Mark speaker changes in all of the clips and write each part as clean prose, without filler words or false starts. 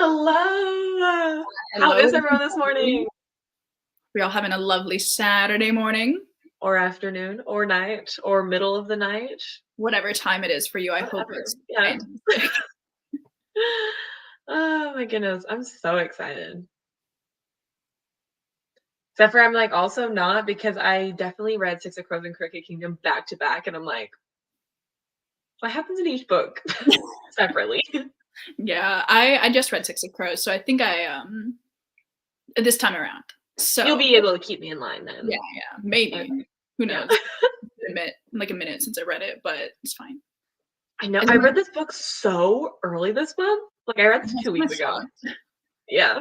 Speaker 1: Hello. How
Speaker 2: Hello,
Speaker 1: is everyone this morning?
Speaker 2: we're all having a lovely Saturday morning,
Speaker 1: Or afternoon, or night, or middle of the night.
Speaker 2: whatever time it is for you. I hope
Speaker 1: Whatever.
Speaker 2: it's
Speaker 1: Yeah.
Speaker 2: fantastic.
Speaker 1: Oh my goodness. I'm so excited. Except for I'm like also not because I definitely read Six of Crows and Cricket Kingdom back to back, and I'm like, what happens in each book separately?
Speaker 2: Yeah, I just read Six of Crows, so I think I this time around. So
Speaker 1: You'll be able to keep me in line then.
Speaker 2: yeah, maybe.
Speaker 1: Okay.
Speaker 2: Who
Speaker 1: Yeah.
Speaker 2: knows? Like a minute since I read it, but it's fine.
Speaker 1: I know.
Speaker 2: Isn't
Speaker 1: I
Speaker 2: that-
Speaker 1: read this book so early this month. Like I read this
Speaker 2: that's
Speaker 1: 2 weeks ago. Yeah.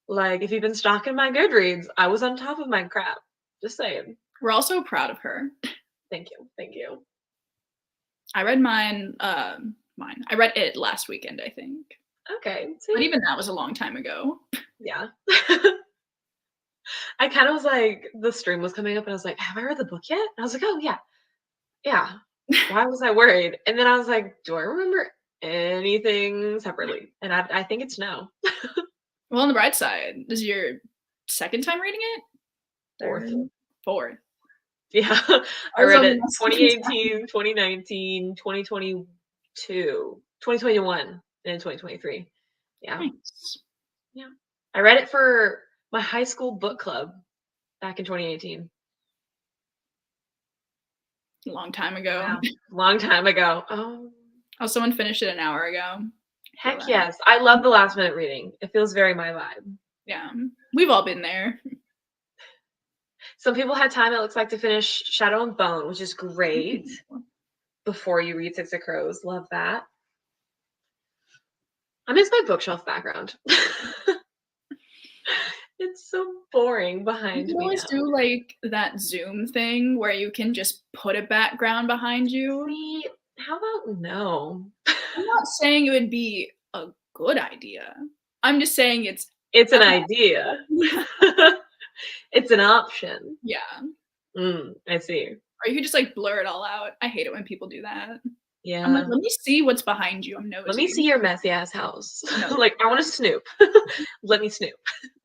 Speaker 1: Like, if you've been stalking my Goodreads, I was on top of my crap. Just saying.
Speaker 2: We're also proud of her.
Speaker 1: Thank you. Thank you.
Speaker 2: I read mine. I read it last weekend, I think.
Speaker 1: Okay.
Speaker 2: But
Speaker 1: See?
Speaker 2: even that was a long time ago.
Speaker 1: Yeah. I kind of was like, the stream was coming up and I was like, have I read the book yet? And I was like, oh, yeah. Yeah. Why was I worried? And then I was like, do I remember anything separately? And I think it's no.
Speaker 2: Well, on the bright side, this is your second time reading it?
Speaker 1: Fourth.
Speaker 2: Fourth.
Speaker 1: Yeah. I
Speaker 2: Ours
Speaker 1: read
Speaker 2: only
Speaker 1: it
Speaker 2: my second
Speaker 1: 2018, 2019, 2022, 2021, and 2023. Yeah.
Speaker 2: Nice.
Speaker 1: Yeah. I read it for my high school book club back in 2018.
Speaker 2: A long time ago.
Speaker 1: Wow. Long time ago. Oh.
Speaker 2: Oh, someone finished it an hour ago.
Speaker 1: Heck yes. I love the last minute reading. It feels very my vibe.
Speaker 2: Yeah. We've all been there.
Speaker 1: Some people had time, it looks like, to finish Shadow and Bone, which is great. Before you read Six of Crows. Love that. I miss my bookshelf background. It's so boring behind
Speaker 2: You can
Speaker 1: me
Speaker 2: always
Speaker 1: now.
Speaker 2: do like that Zoom thing where you can just put a background behind you.
Speaker 1: See, how about no?
Speaker 2: I'm not saying it would be a good idea. I'm just saying it's
Speaker 1: It's an idea. It's an option.
Speaker 2: Yeah.
Speaker 1: I see.
Speaker 2: Or you could just like blur it all out. I hate it when people do that.
Speaker 1: Yeah.
Speaker 2: I'm like, let me see what's behind you. I'm nosy.
Speaker 1: Let me see your messy ass house.
Speaker 2: No.
Speaker 1: Like, I want to snoop. Let me snoop.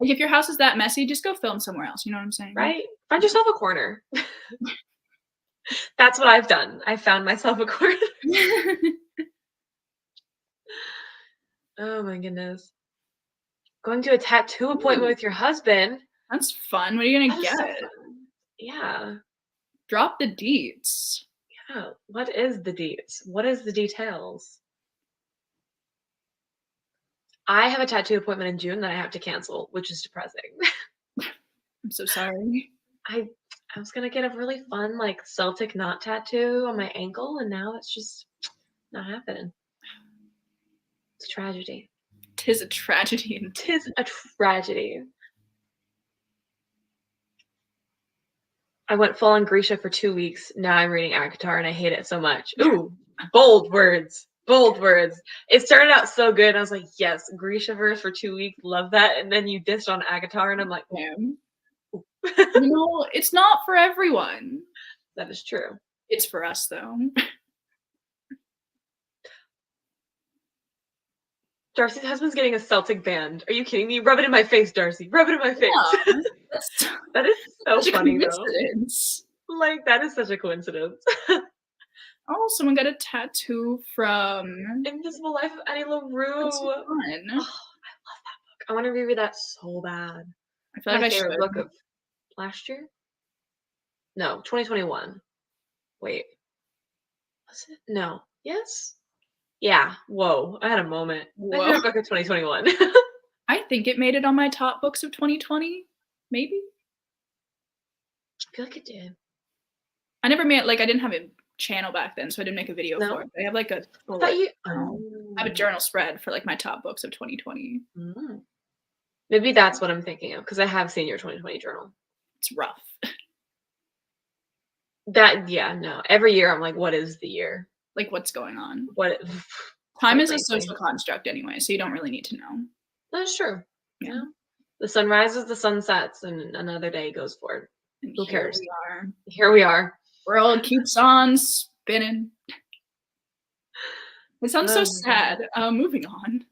Speaker 2: Like if your house is that messy, just go film somewhere else. You know what I'm saying?
Speaker 1: Right? Find yourself a corner. That's what I've done. I found myself a corner. Oh my goodness. Going to a tattoo appointment with your husband.
Speaker 2: That's fun. What are you gonna
Speaker 1: That is so
Speaker 2: get?
Speaker 1: fun. Yeah.
Speaker 2: Drop the deets.
Speaker 1: Yeah. What is the deets? What is the details? I have a tattoo appointment in June that I have to cancel, which is depressing.
Speaker 2: I'm so sorry.
Speaker 1: I was gonna get a really fun like Celtic knot tattoo on my ankle, and now it's just not happening. It's a tragedy.
Speaker 2: Tis a tragedy. And
Speaker 1: Tis a tragedy. I went full on Grisha for 2 weeks. Now I'm reading Akatar and I hate it so much. Ooh, bold words. Bold words. It started out so good. I was like, yes, Grisha verse for 2 weeks. Love that. And then you dissed on Akatar and I'm like,
Speaker 2: you know, it's not for everyone.
Speaker 1: That is true.
Speaker 2: It's for us though.
Speaker 1: Darcy's husband's getting a Celtic band. Are you kidding me? Rub it in my face, Darcy. Rub it in my face.
Speaker 2: Yeah,
Speaker 1: that is so funny though. Like, that is such a coincidence.
Speaker 2: Oh, someone got a tattoo from
Speaker 1: Invisible Life of Annie LaRue.
Speaker 2: That's fun.
Speaker 1: Oh, I love that book. I want to reread that so bad.
Speaker 2: I feel like
Speaker 1: my
Speaker 2: I
Speaker 1: favorite
Speaker 2: should.
Speaker 1: book of last year? No, 2021. Wait. Was it? No. Yes? Yeah. Whoa. I had a moment. My favorite book of 2021.
Speaker 2: I think it made it on my top books of 2020. Maybe.
Speaker 1: I feel like it did.
Speaker 2: I never made I didn't have a channel back then, so I didn't make a video for it. I have like a I have a journal spread for like my top books of 2020.
Speaker 1: Maybe that's what I'm thinking of because I have seen your 2020 journal.
Speaker 2: It's rough.
Speaker 1: No. Every year I'm like, what is the year?
Speaker 2: Like what's going on?
Speaker 1: What
Speaker 2: time is a social construct anyway, so you don't really need to know.
Speaker 1: That's true. Yeah. The sun rises, the sun sets, and another day goes forward.
Speaker 2: And
Speaker 1: who cares?
Speaker 2: Here we are. World keeps on spinning. It sounds so sad. Moving on.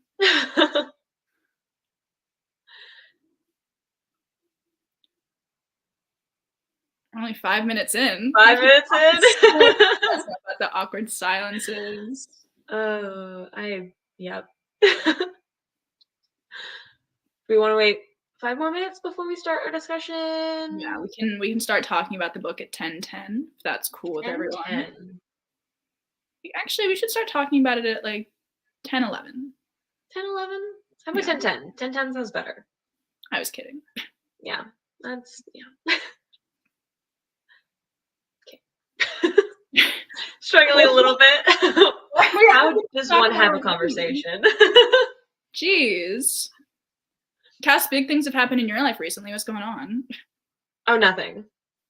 Speaker 2: only 5 minutes in.
Speaker 1: 5 minutes in?
Speaker 2: About the awkward silences.
Speaker 1: Yep. We want to wait 5 more minutes before we start our discussion?
Speaker 2: Yeah, we can start talking about the book at 10:10, if that's cool with everyone.
Speaker 1: 10:10.
Speaker 2: Actually, we should start talking about it at like 10:11.
Speaker 1: 10:11? How about 10:10? 10:10 sounds better.
Speaker 2: I was kidding.
Speaker 1: Yeah, that's okay. Struggling a little bit. How does one have a conversation?
Speaker 2: Jeez. Cass, big things have happened in your life recently. What's going on?
Speaker 1: Oh, nothing.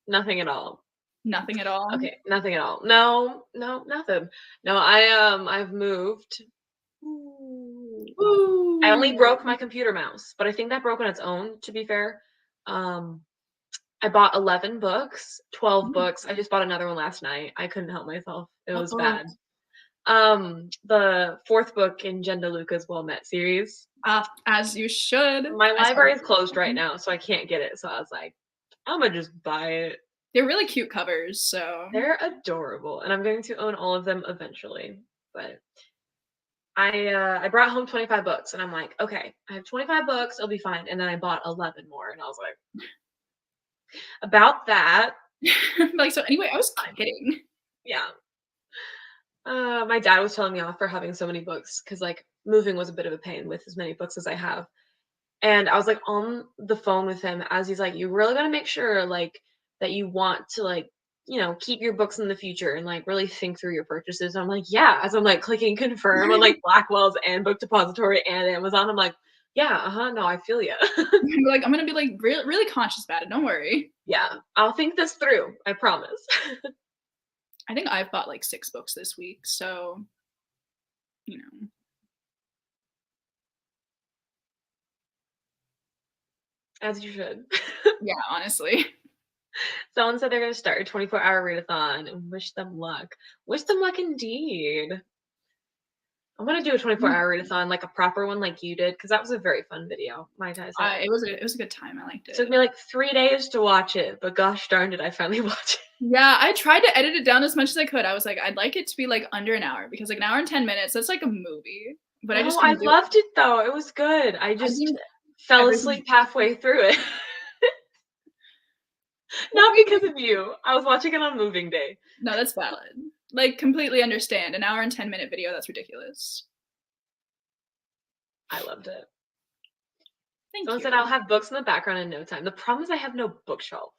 Speaker 1: Nothing at all.
Speaker 2: Nothing at all?
Speaker 1: Okay, nothing at all. No, nothing. No, I've moved. Ooh. I only broke my computer mouse, but I think that broke on its own, to be fair. I bought 11 books, 12 books. I just bought another one last night. I couldn't help myself. It was bad. The 4th book in Jen DeLuca's Well Met series.
Speaker 2: As you should.
Speaker 1: My library is closed right now, so I can't get it. So I was like, I'm gonna just buy it.
Speaker 2: They're really cute covers, so.
Speaker 1: They're adorable, and I'm going to own all of them eventually. But I brought home 25 books, and I'm like, okay, I have 25 books, it'll be fine. And then I bought 11 more, and I was like, about that.
Speaker 2: Like, so anyway, I was kidding.
Speaker 1: Yeah. My dad was telling me off for having so many books because like moving was a bit of a pain with as many books as I have. And I was like on the phone with him as he's like, you really gotta make sure like that you want to like, you know, keep your books in the future and like really think through your purchases. And I'm like, yeah, as I'm like clicking confirm on like Blackwell's and Book Depository and Amazon, I'm like, yeah, no, I feel you.
Speaker 2: Like, I'm gonna be like really conscious about it. Don't worry.
Speaker 1: Yeah, I'll think this through. I promise.
Speaker 2: I think I've bought like 6 books this week, so, you know.
Speaker 1: As you should.
Speaker 2: Yeah, honestly.
Speaker 1: Someone said they're going to start a 24-hour readathon and wish them luck. Wish them luck indeed. I'm going to do a 24-hour readathon, like a proper one like you did, because that was a very fun video.
Speaker 2: It was a good time. I liked it.
Speaker 1: It took me like 3 days to watch it, but gosh darn it, I finally watched it.
Speaker 2: Yeah, I tried to edit it down as much as I could. I was like, I'd like it to be like under an hour, because like an hour and 10 minutes, that's like a movie. But
Speaker 1: no, I loved it though. It was good. I just fell asleep halfway through it. Not because of you. I was watching it on moving day.
Speaker 2: No, that's valid. Like, completely understand. An hour and 10-minute video, that's ridiculous.
Speaker 1: I loved it.
Speaker 2: Someone
Speaker 1: said I'll have books in the background in no time. The problem is I have no bookshelf.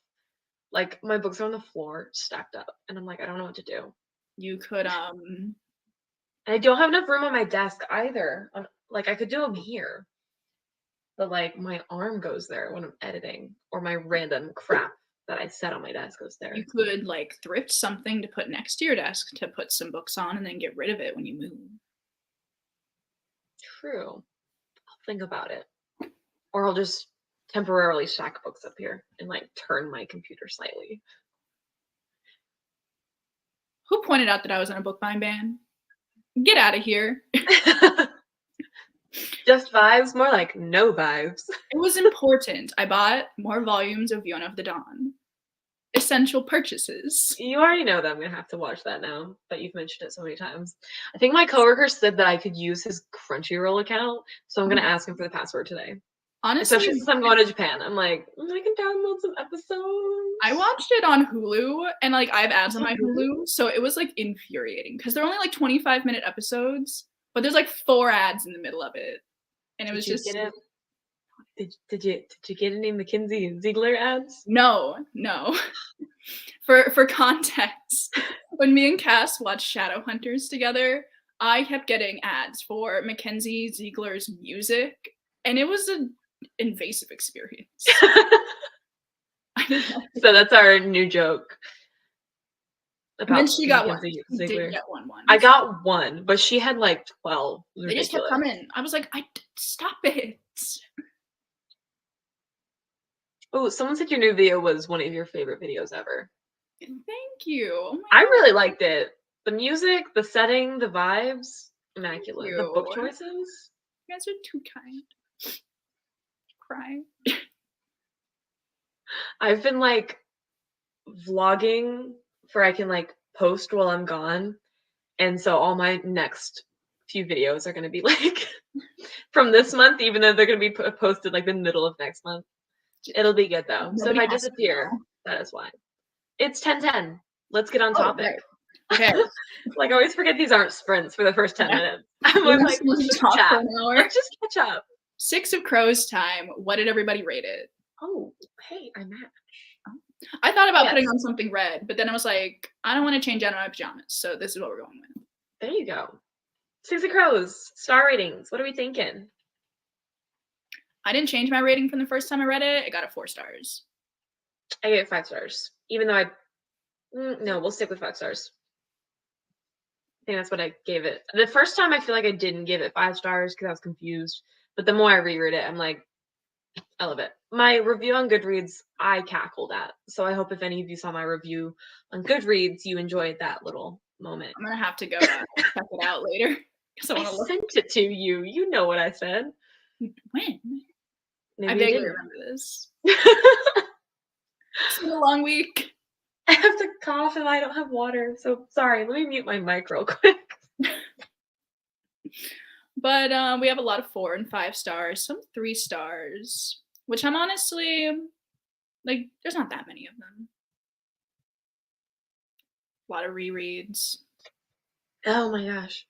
Speaker 1: Like, my books are on the floor, stacked up, and I'm like, I don't know what to do.
Speaker 2: You could,
Speaker 1: And I don't have enough room on my desk either. Like, I could do them here. But, like, my arm goes there when I'm editing, or my random crap that I set on my desk goes there.
Speaker 2: You could like thrift something to put next to your desk to put some books on and then get rid of it when you move.
Speaker 1: True. I'll think about it. Or I'll just temporarily stack books up here and like turn my computer slightly.
Speaker 2: Who pointed out that I was in a book buying ban? Get out of here.
Speaker 1: Just vibes, more like no vibes.
Speaker 2: It was important. I bought more volumes of Yona of the Dawn. Essential purchases.
Speaker 1: You already know that I'm gonna have to watch that now, but you've mentioned it so many times. I think my coworker said that I could use his Crunchyroll account, so I'm gonna ask him for the password today.
Speaker 2: Honestly,
Speaker 1: especially since I'm going to Japan, I'm like, I can download some episodes.
Speaker 2: I watched it on Hulu, and like I have ads on my Hulu, so it was like infuriating because they're only like 25-minute episodes, but there's like 4 ads in the middle of it, and it was just.
Speaker 1: Did you get any Mackenzie and Ziegler ads?
Speaker 2: No. For context, when me and Cass watched Shadowhunters together, I kept getting ads for Mackenzie Ziegler's music, and it was an invasive experience.
Speaker 1: So that's our new joke.
Speaker 2: And then she got one. Didn't get one.
Speaker 1: I got one, but she had like 12.
Speaker 2: They just kept coming. I was like, stop it.
Speaker 1: Oh, someone said your new video was one of your favorite videos ever.
Speaker 2: Thank you. Oh
Speaker 1: I really liked it. The music, the setting, the vibes, immaculate. The book choices.
Speaker 2: You guys are too kind. Cry.
Speaker 1: I've been like vlogging for I can like post while I'm gone. And so all my next few videos are going to be like from this month, even though they're going to be posted like the middle of next month. It'll be good though. So if
Speaker 2: Nobody
Speaker 1: I
Speaker 2: has to
Speaker 1: disappear,
Speaker 2: know.
Speaker 1: that is why. It's 10:10. Let's get on
Speaker 2: Oh,
Speaker 1: topic.
Speaker 2: right. Okay.
Speaker 1: Like I always forget these aren't sprints for the first 10
Speaker 2: Yeah.
Speaker 1: minutes. I'm
Speaker 2: We're
Speaker 1: like,
Speaker 2: supposed
Speaker 1: let's
Speaker 2: to
Speaker 1: just
Speaker 2: talk for
Speaker 1: chat.
Speaker 2: an hour.
Speaker 1: Let's just catch up.
Speaker 2: 6 of Crows time. What did everybody rate it?
Speaker 1: Oh, hey, I match.
Speaker 2: I thought about
Speaker 1: Yes.
Speaker 2: putting on something red, but then I was like, I don't want to change out of my pajamas, so this is what we're going with.
Speaker 1: There you go. 6 of Crows. Star ratings. What are we thinking?
Speaker 2: I didn't change my rating from the first time I read it. I got a 4 stars.
Speaker 1: I gave it 5 stars. Even though no, we'll stick with 5 stars. I think that's what I gave it. The first time I feel like I didn't give it 5 stars because I was confused. But the more I reread it, I'm like, I love it. My review on Goodreads, I cackled at. So I hope if any of you saw my review on Goodreads, you enjoyed that little moment.
Speaker 2: I'm gonna have to go check it out later because I want to look.
Speaker 1: Sent it to you. You know what I said.
Speaker 2: When?
Speaker 1: Maybe
Speaker 2: I vaguely remember this. It's been a long week.
Speaker 1: I have to cough and I don't have water. So sorry. Let me mute my mic real quick.
Speaker 2: But we have a lot of 4 and 5 stars, some 3 stars, which I'm honestly like. There's not that many of them. A lot of rereads.
Speaker 1: Oh my gosh.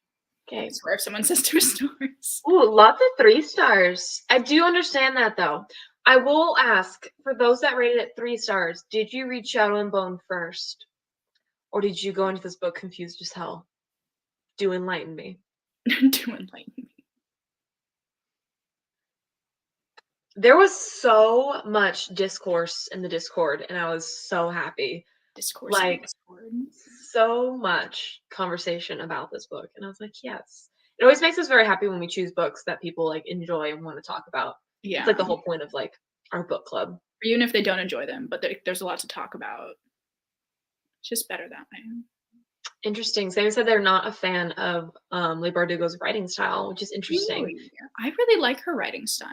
Speaker 1: Okay.
Speaker 2: I swear if someone says 2 stars.
Speaker 1: Ooh, lots of 3 stars. I do understand that though. I will ask, for those that rated it 3 stars, did you read Shadow and Bone first? Or did you go into this book confused as hell? Do enlighten me.
Speaker 2: Do enlighten me.
Speaker 1: There was so much discourse in the Discord, and I was so happy.
Speaker 2: Discourse.
Speaker 1: Like,
Speaker 2: Discord.
Speaker 1: so much conversation about this book. And I was like, yes. It always makes us very happy when we choose books that people like enjoy and want to talk about.
Speaker 2: Yeah.
Speaker 1: It's like the whole point of like our book club.
Speaker 2: Even if they don't enjoy them, but there's a lot to talk about. It's just better that way.
Speaker 1: Interesting. Sam said they're not a fan of Leigh Bardugo's writing style, which is interesting.
Speaker 2: Really? I really like her writing style.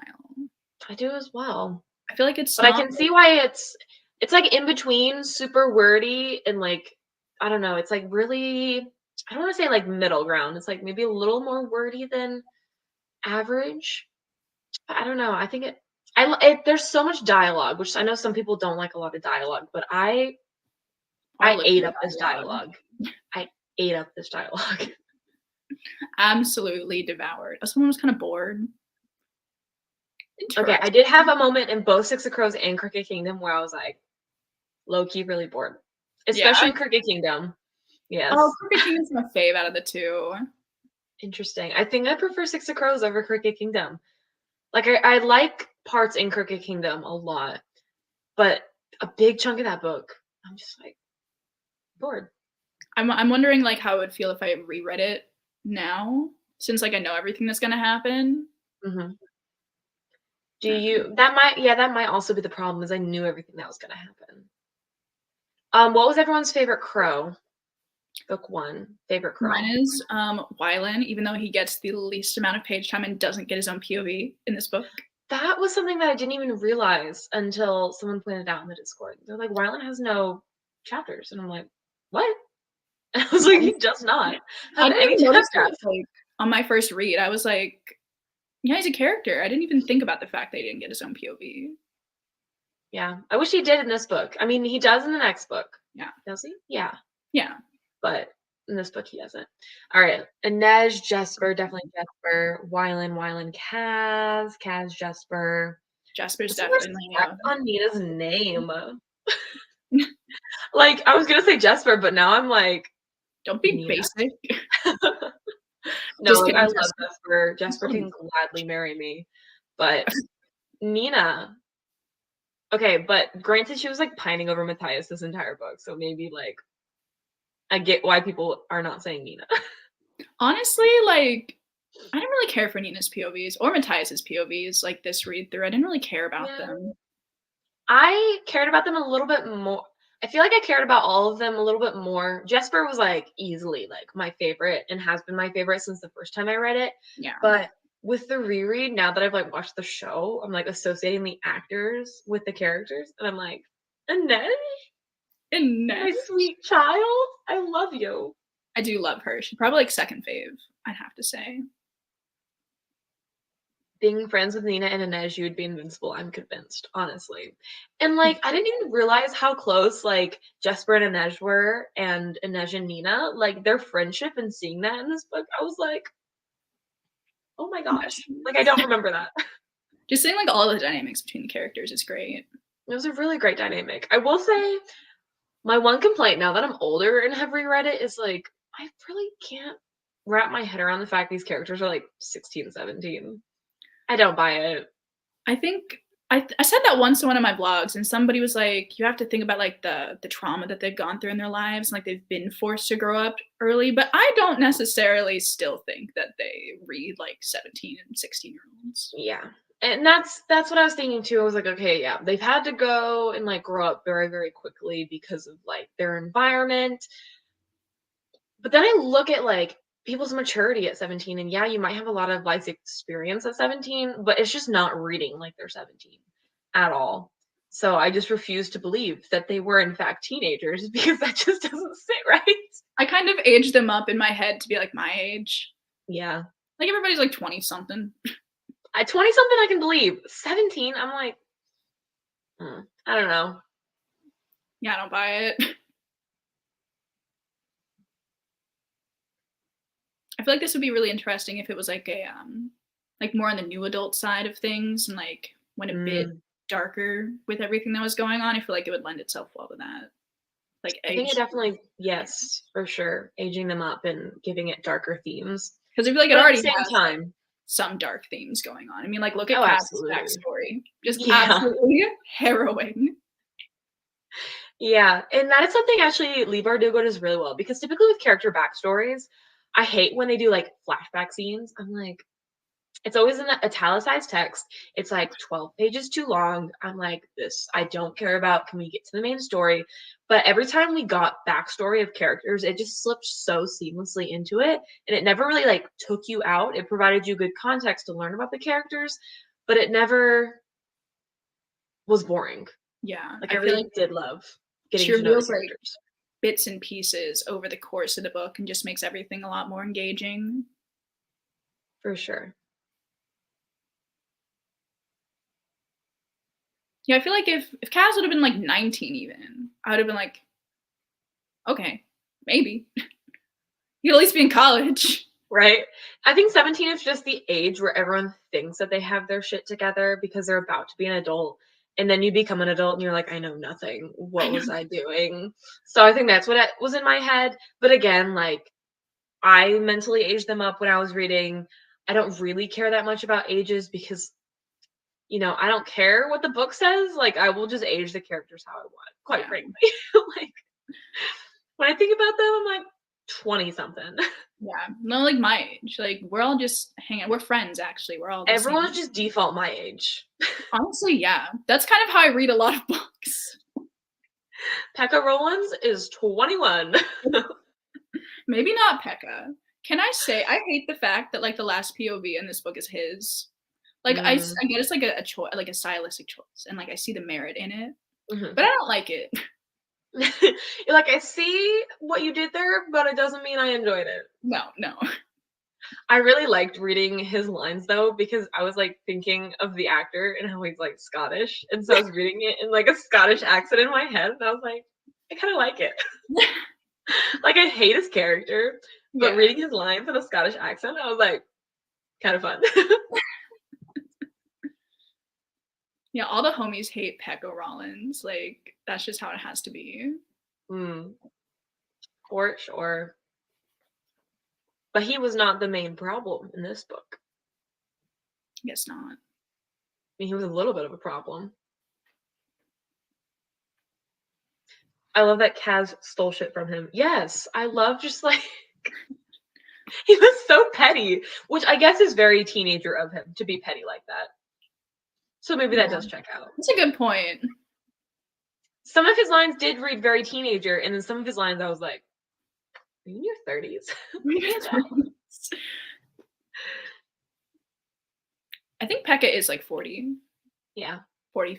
Speaker 1: I do as well.
Speaker 2: I feel like it's
Speaker 1: But I can see why it's like in between super wordy and like, I don't know, it's like really, I don't want to say like middle ground. It's like maybe a little more wordy than average. I don't know. I think there's so much dialogue, which I know some people don't like a lot of dialogue, but I ate up this dialogue. I ate up this dialogue.
Speaker 2: Absolutely devoured. Someone was kind of bored.
Speaker 1: Okay, I did have a moment in both 6 of Crows and Crooked Kingdom where I was like, low-key really bored. Especially Crooked Kingdom. Yes.
Speaker 2: Oh, Crooked Kingdom's my fave out of the 2.
Speaker 1: Interesting. I think I prefer 6 of Crows over Crooked Kingdom. Like, I like parts in Crooked Kingdom a lot, but a big chunk of that book, I'm just like, bored.
Speaker 2: I'm wondering like how it would feel if I reread it now, since like I know everything that's gonna happen.
Speaker 1: Mm-hmm. That might also be the problem, is I knew everything that was gonna happen. What was everyone's favorite crow? Book 1, favorite crow.
Speaker 2: Mine is Wylan, even though he gets the least amount of page time and doesn't get his own POV in this book.
Speaker 1: That was something that I didn't even realize until someone pointed out in the Discord. They're like, Wylan has no chapters. And I'm like, what? I was like, he does not have any chapters.
Speaker 2: That, like, on my first read, I was like, yeah, he's a character. I didn't even think about the fact that he didn't get his own POV.
Speaker 1: Yeah, I wish he did in this book. I mean, he does in the next book.
Speaker 2: Yeah.
Speaker 1: Does he? Yeah.
Speaker 2: Yeah.
Speaker 1: But in this book, he doesn't. All right. Inej, Jesper, definitely Jesper. Wylan, Kaz, Jesper.
Speaker 2: Jasper's definitely
Speaker 1: on Nina's name. Like, I was going to say Jesper, but now I'm like,
Speaker 2: don't be Nina. Basic.
Speaker 1: No, like, I love Jesper. Jesper can gladly marry me. But Nina. Okay, but granted, she was like pining over Matthias this entire book. So maybe like, I get why people are not saying Nina.
Speaker 2: Honestly, like, I didn't really care for Nina's POVs or Matthias's POVs, like this read through. I didn't really care about them.
Speaker 1: I cared about them a little bit more. I feel like I cared about all of them a little bit more. Jesper was like easily like my favorite and has been my favorite since the first time I read it.
Speaker 2: Yeah.
Speaker 1: But with the reread, now that I've like watched the show, I'm like associating the actors with the characters, and I'm like, Inej?
Speaker 2: And
Speaker 1: My
Speaker 2: Ness.
Speaker 1: sweet child. I love you.
Speaker 2: I do love her. She's probably like second fave, I'd have to say.
Speaker 1: Being friends with Nina and Inej, you would be invincible. I'm convinced, honestly. And like, I didn't even realize how close like Jesper and Inej were, and Inej and Nina, like their friendship, and seeing that in this book, I was like, oh my gosh, like I don't remember that.
Speaker 2: Just seeing like all the dynamics between the characters is great.
Speaker 1: It was a really great dynamic. I will say, my one complaint now that I'm older and have reread it is like, I really can't wrap my head around the fact these characters are like 16, 17. I don't buy it.
Speaker 2: I think I said that once in one of my vlogs, and somebody was like, "You have to think about like the trauma that they've gone through in their lives, and like they've been forced to grow up early." But I don't necessarily still think that they read like 17 and 16-year-olds.
Speaker 1: Yeah. And that's what I was thinking too. I was like, okay, yeah, they've had to go and like grow up very, very quickly because of like their environment. But then I look at like people's maturity at 17, and yeah, you might have a lot of life experience at 17, but it's just not reading like they're 17 at all. So I just refuse to believe that they were in fact teenagers because that just doesn't sit right.
Speaker 2: I kind of aged them up in my head to be like my age.
Speaker 1: Yeah.
Speaker 2: Like everybody's like 20 something.
Speaker 1: At 20 something I can believe. 17, I'm like, I don't know.
Speaker 2: Yeah, I don't buy it. I feel like this would be really interesting if it was like a like more on the new adult side of things and like went a bit darker with everything that was going on. I feel like it would lend itself well to that. Like
Speaker 1: I think it definitely, yes, for sure, aging them up and giving it darker themes.
Speaker 2: Because I feel like it
Speaker 1: But at
Speaker 2: already
Speaker 1: the same
Speaker 2: has
Speaker 1: time,
Speaker 2: like, some dark themes going on. I mean, like look at
Speaker 1: oh,
Speaker 2: Kat's
Speaker 1: absolutely.
Speaker 2: backstory, just
Speaker 1: Yeah.
Speaker 2: absolutely harrowing.
Speaker 1: Yeah, and that is something actually Leigh Bardugo does really well, because typically with character backstories, I hate when they do like flashback scenes. I'm like, it's always in the italicized text. It's like 12 pages too long. I'm like, this I don't care about. Can we get to the main story? But every time we got backstory of characters, it just slipped so seamlessly into it. And it never really like took you out. It provided you good context to learn about the characters, but it never was boring.
Speaker 2: Yeah,
Speaker 1: Like I
Speaker 2: I feel
Speaker 1: really
Speaker 2: like
Speaker 1: did love getting
Speaker 2: she
Speaker 1: to know the
Speaker 2: reveals like
Speaker 1: characters.
Speaker 2: bits and pieces over the course of the book and just makes everything a lot more engaging.
Speaker 1: For sure.
Speaker 2: Yeah, I feel like if Kaz would have been like 19 even, I would have been like, okay, maybe. You'd at least be in college.
Speaker 1: Right? I think 17 is just the age where everyone thinks that they have their shit together because they're about to be an adult. And then you become an adult and you're like, I know nothing. What was I doing? So I think that's what was in my head. But again, like, I mentally aged them up when I was reading. I don't really care that much about ages because, I don't care what the book says. Like, I will just age the characters how I want, quite frankly. Like, when I think about them, I'm like 20 something.
Speaker 2: Yeah, no, like my age. Like we're all just hanging. We're friends, actually. We're all the
Speaker 1: Everyone's
Speaker 2: same.
Speaker 1: just default my age.
Speaker 2: Honestly, yeah, that's kind of how I read a lot of books.
Speaker 1: Pekka Rollins is 21.
Speaker 2: Maybe not Pekka. Can I say I hate the fact that like the last POV in this book is his. Like I get it's like a choice, like a stylistic choice, and like I see the merit in it, but I don't like it.
Speaker 1: You're like, I see what you did there, but it doesn't mean I enjoyed it.
Speaker 2: No.
Speaker 1: I really liked reading his lines though, because I was like thinking of the actor and how he's like Scottish. And so I was reading it in like a Scottish accent in my head, and I was like, I kind of like it. Like, I hate his character, but reading his lines in a Scottish accent, I was like, kind of fun.
Speaker 2: Yeah, all the homies hate Pekka Rollins. Like that's just how it has to be.
Speaker 1: For sure. But he was not the main problem in this book.
Speaker 2: Guess not.
Speaker 1: I mean, he was a little bit of a problem. I love that Kaz stole shit from him. Yes, I love just like he was so petty, which I guess is very teenager of him to be petty like that. So maybe that does check out.
Speaker 2: That's a good point.
Speaker 1: Some of his lines did read very teenager, and then some of his lines I was like, are you in your 30s?
Speaker 2: I think Pekka is like 40.
Speaker 1: Yeah.
Speaker 2: 40,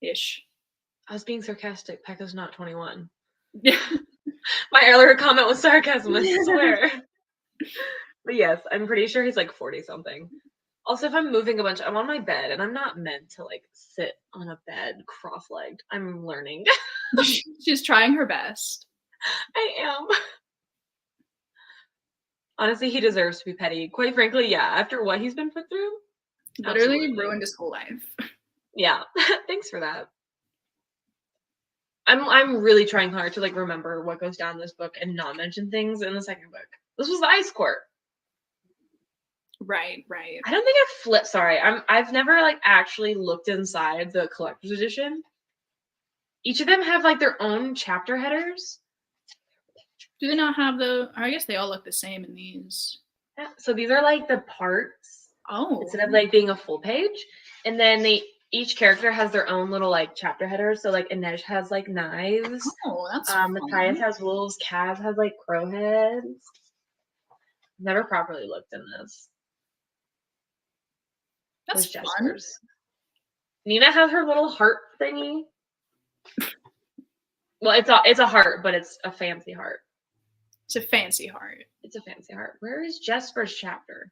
Speaker 2: 50-ish.
Speaker 1: I was being sarcastic. Pekka's not 21.
Speaker 2: Yeah.
Speaker 1: My earlier comment was sarcasm, I swear. But yes, I'm pretty sure he's like 40 something. Also, if I'm moving a bunch, I'm on my bed and I'm not meant to like sit on a bed cross-legged. I'm learning.
Speaker 2: She's trying her best.
Speaker 1: I am. Honestly, he deserves to be petty. Quite frankly, yeah. After what he's been put through,
Speaker 2: Literally
Speaker 1: absolutely.
Speaker 2: ruined his whole life.
Speaker 1: Yeah. Thanks for that. I'm really trying hard to like remember what goes down in this book and not mention things in the second book. This was the Ice Court.
Speaker 2: Right, right.
Speaker 1: I don't think I've flipped. Sorry, I've never like actually looked inside the collector's edition. Each of them have like their own chapter headers.
Speaker 2: Do they not have the? I guess they all look the same in these.
Speaker 1: Yeah, so these are like the parts.
Speaker 2: Oh.
Speaker 1: Instead of like being a full page, and then each character has their own little like chapter headers. So like Inej has like knives.
Speaker 2: Oh, that's fun.
Speaker 1: Matthias has wolves. Kaz has like crow heads. Never properly looked in this.
Speaker 2: That's
Speaker 1: With
Speaker 2: fun.
Speaker 1: Jesper's. Nina has her little heart thingy. Well, it's a heart, but it's a fancy heart.
Speaker 2: It's a fancy heart.
Speaker 1: It's a fancy heart. Where is Jesper's chapter?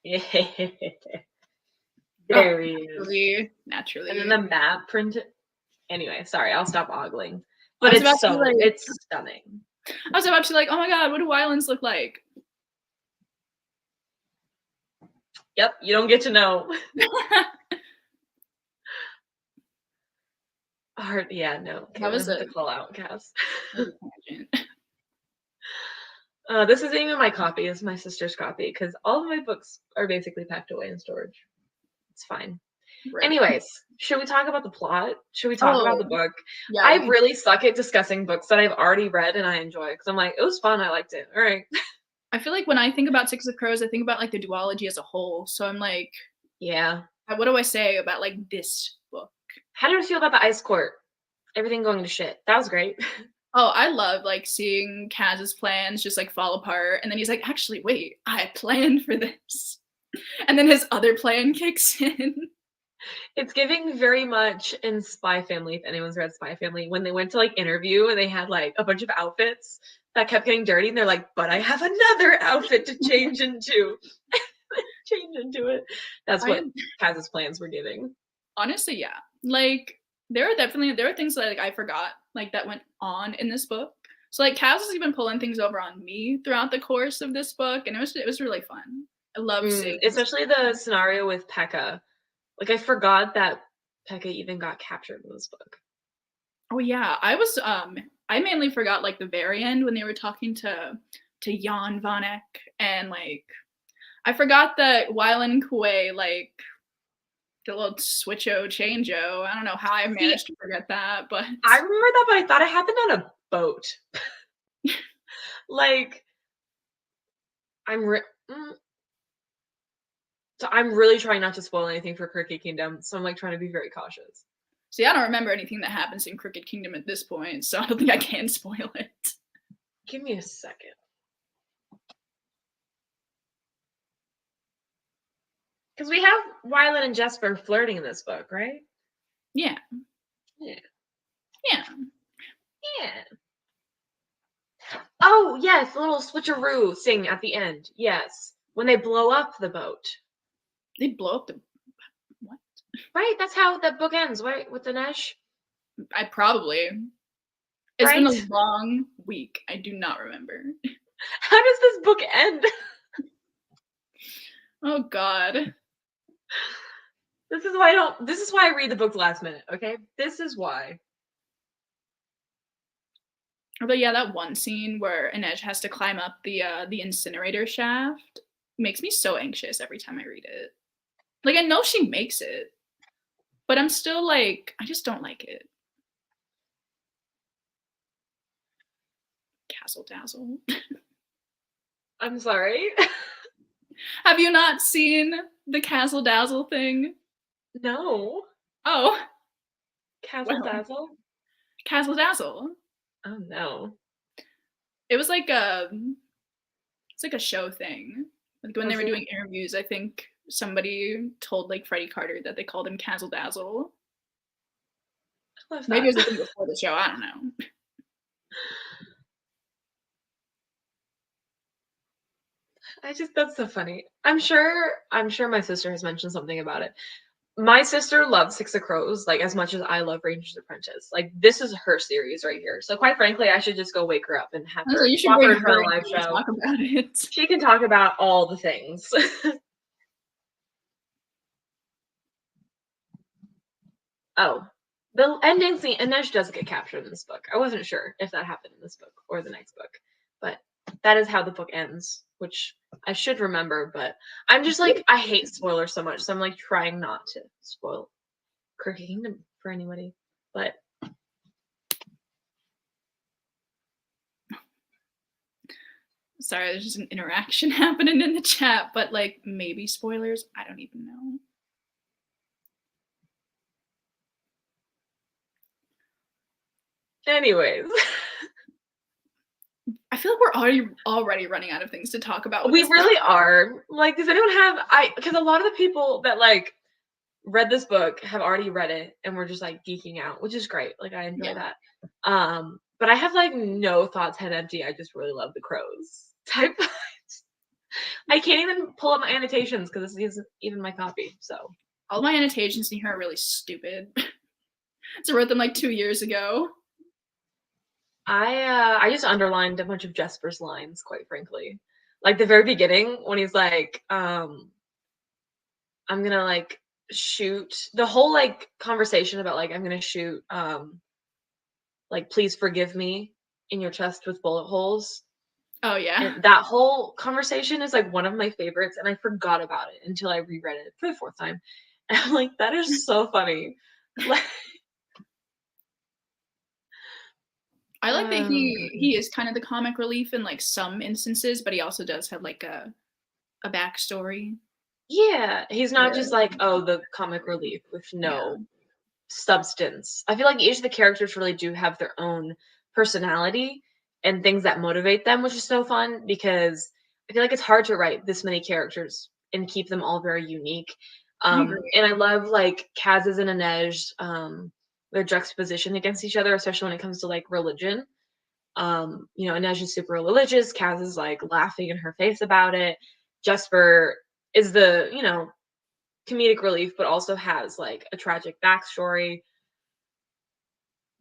Speaker 1: Yeah. There he is.
Speaker 2: Naturally.
Speaker 1: And then the map printed. Anyway, sorry, I'll stop ogling. But
Speaker 2: it's
Speaker 1: stunning.
Speaker 2: I was about to be like, oh my god, what do Wylands look like?
Speaker 1: Yep, you don't get to know. Hard, yeah, no. Okay,
Speaker 2: That was
Speaker 1: a call out, Cass.
Speaker 2: Tangent.
Speaker 1: This isn't even my copy. It's my sister's copy because all of my books are basically packed away in storage. It's fine. Right. Anyways, should we talk about the plot? Should we talk about the book? Yeah, I really suck at discussing books that I've already read and I enjoy because I'm like, it was fun. I liked it. All right.
Speaker 2: I feel like when I think about Six of Crows, I think about like the duology as a whole. So I'm like,
Speaker 1: yeah.
Speaker 2: What do I say about like this book?
Speaker 1: How did you feel about the Ice Court? Everything going to shit. That was great.
Speaker 2: Oh, I love like seeing Kaz's plans just like fall apart. And then he's like, actually, wait, I planned for this. And then his other plan kicks in.
Speaker 1: It's giving very much in Spy Family, if anyone's read Spy Family, when they went to like interview and they had like a bunch of outfits that kept getting dirty and they're like, but I have another outfit to change into. Change into it. That's what Kaz's plans were giving.
Speaker 2: Honestly, yeah. Like there are things that like I forgot like that went on in this book. So like Kaz has even pulling things over on me throughout the course of this book, and it was really fun. I love seeing
Speaker 1: especially the scenario with Pekka. Like I forgot that Pekka even got captured in this book.
Speaker 2: Oh yeah, I mainly forgot like the very end when they were talking to Jan Vanek, and like I forgot that Wylan Kuei like the little switcho changeo. I don't know how I managed to forget that, but
Speaker 1: I remember that, but I thought it happened on a boat. Like so I'm really trying not to spoil anything for Crooked Kingdom, so I'm like trying to be very cautious.
Speaker 2: See, I don't remember anything that happens in Crooked Kingdom at this point, so I don't think I can spoil it.
Speaker 1: Give me a second. Because we have Wylan and Jesper flirting in this book, right?
Speaker 2: Yeah.
Speaker 1: Yeah.
Speaker 2: Yeah.
Speaker 1: Yeah. Oh, yes, the little switcheroo thing at the end. Yes. When they blow up the boat.
Speaker 2: They blow up the... What?
Speaker 1: Right, that's how that book ends, right? With Inej?
Speaker 2: I probably... It's been a long week. I do not remember.
Speaker 1: How does this book end?
Speaker 2: Oh, God.
Speaker 1: This is why I read the book last minute, okay? This is why.
Speaker 2: But yeah, that one scene where Inej has to climb up the incinerator shaft makes me so anxious every time I read it. Like, I know she makes it, but I'm still like, I just don't like it. Castle Dazzle.
Speaker 1: I'm sorry.
Speaker 2: Have you not seen the Castle Dazzle thing?
Speaker 1: No.
Speaker 2: Oh.
Speaker 1: Castle Dazzle?
Speaker 2: Castle Dazzle.
Speaker 1: Oh no.
Speaker 2: It was like it's like a show thing. Like when they were doing interviews, I think somebody told like Freddie Carter that they called him Cazzle Dazzle.
Speaker 1: I love
Speaker 2: Maybe it
Speaker 1: that.
Speaker 2: was a thing before the show. I don't know.
Speaker 1: That's so funny. I'm sure my sister has mentioned something about it. My sister loves Six of Crows like as much as I love Ranger's Apprentice. Like this is her series right here. So quite frankly, I should just go wake her up and have
Speaker 2: Also,
Speaker 1: her
Speaker 2: you should
Speaker 1: swap
Speaker 2: bring
Speaker 1: her
Speaker 2: her
Speaker 1: on a
Speaker 2: in
Speaker 1: live
Speaker 2: to
Speaker 1: show.
Speaker 2: talk about it.
Speaker 1: She can talk about all the things. Oh, the ending scene, and Nesh does get captured in this book. I wasn't sure if that happened in this book or the next book, but that is how the book ends, which I should remember. But I'm just like, I hate spoilers so much, so I'm like trying not to spoil Crooked Kingdom for anybody. But
Speaker 2: Sorry, there's just an interaction happening in the chat, but like maybe spoilers. I don't even know.
Speaker 1: anyways.
Speaker 2: I feel like we're already running out of things to talk about.
Speaker 1: We really are. Like, does anyone have because a lot of the people that like read this book have already read it and we're just like geeking out, which is great. Like I enjoy that. But I have like no thoughts head empty. I just really love the crows type. I can't even pull up my annotations because this isn't even my copy. So
Speaker 2: all my annotations in here are really stupid. So I wrote them like 2 years ago.
Speaker 1: I just underlined a bunch of Jesper's lines, quite frankly. Like the very beginning when he's like, I'm gonna like shoot the whole like conversation about like I'm gonna shoot like please forgive me in your chest with bullet holes.
Speaker 2: Oh yeah.
Speaker 1: And that whole conversation is like one of my favorites, and I forgot about it until I reread it for the 4th time. And I'm like, that is so funny. Like
Speaker 2: I like that he is kind of the comic relief in like some instances, but he also does have like a backstory.
Speaker 1: Yeah, he's not just like, oh, the comic relief with no substance. I feel like each of the characters really do have their own personality and things that motivate them, which is so fun because I feel like it's hard to write this many characters and keep them all very unique. And I love like Kaz's and Inej, their juxtaposition against each other, especially when it comes to like religion. You know, Inej is super religious, Kaz is like laughing in her face about it. Jesper is the, you know, comedic relief, but also has like a tragic backstory.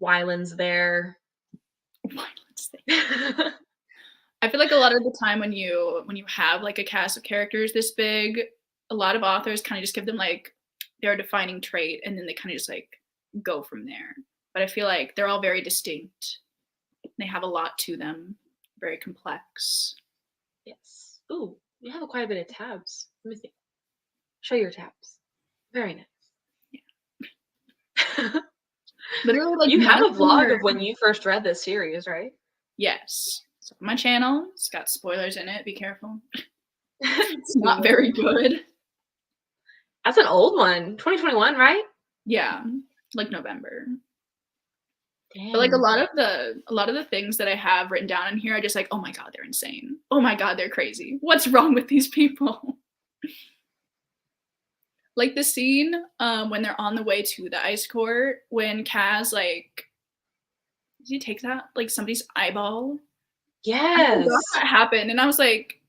Speaker 1: Wyland's there.
Speaker 2: I feel like a lot of the time when you have like a cast of characters this big, a lot of authors kind of just give them like their defining trait and then they kind of just like go from there. But I feel like they're all very distinct. They have a lot to them, very complex.
Speaker 1: Yes. Ooh, you have quite a bit of tabs. Let me see. Show your tabs. Very nice.
Speaker 2: Yeah. Literally, like
Speaker 1: you have a vlog of when you first read this series, right?
Speaker 2: Yes. So my channel, it's got spoilers in it. Be careful. It's not very good.
Speaker 1: That's an old one. 2021, right?
Speaker 2: Yeah, like November.
Speaker 1: Dang.
Speaker 2: But like a lot of the things that I have written down in here are just like, oh my god, they're insane. Oh my god, they're crazy. What's wrong with these people? Like the scene when they're on the way to the ice court when Kaz like did he take that like somebody's eyeball?
Speaker 1: Yes.
Speaker 2: That happened, and I was like,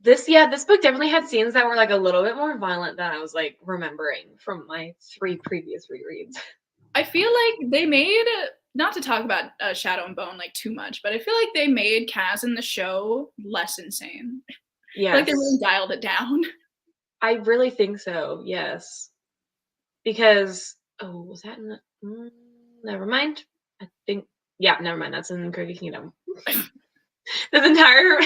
Speaker 1: this book definitely had scenes that were like a little bit more violent than I was like remembering from my 3 previous rereads.
Speaker 2: I feel like they made, not to talk about Shadow and Bone like too much, but I feel like they made Kaz in the show less insane.
Speaker 1: Yeah,
Speaker 2: like they really dialed it down.
Speaker 1: I really think so. Yes, because was that in the? Never mind. I think never mind. That's in Crooked Kingdom. This entire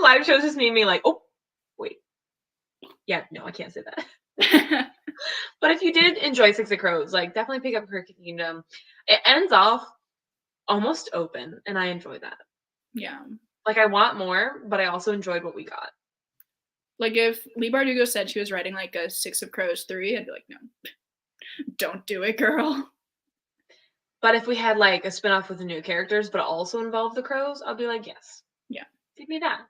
Speaker 1: live show is just me being like, oh, wait. Yeah, no, I can't say that. But if you did enjoy Six of Crows, like definitely pick up Crooked Kingdom. It ends off almost open, and I enjoy that.
Speaker 2: Yeah.
Speaker 1: Like I want more, but I also enjoyed what we got.
Speaker 2: Like if Leigh Bardugo said she was writing like a Six of Crows 3, I'd be like, no, don't do it, girl.
Speaker 1: But if we had like a spinoff with the new characters, but also involved the crows, I'll be like, yes.
Speaker 2: Yeah.
Speaker 1: Give me that.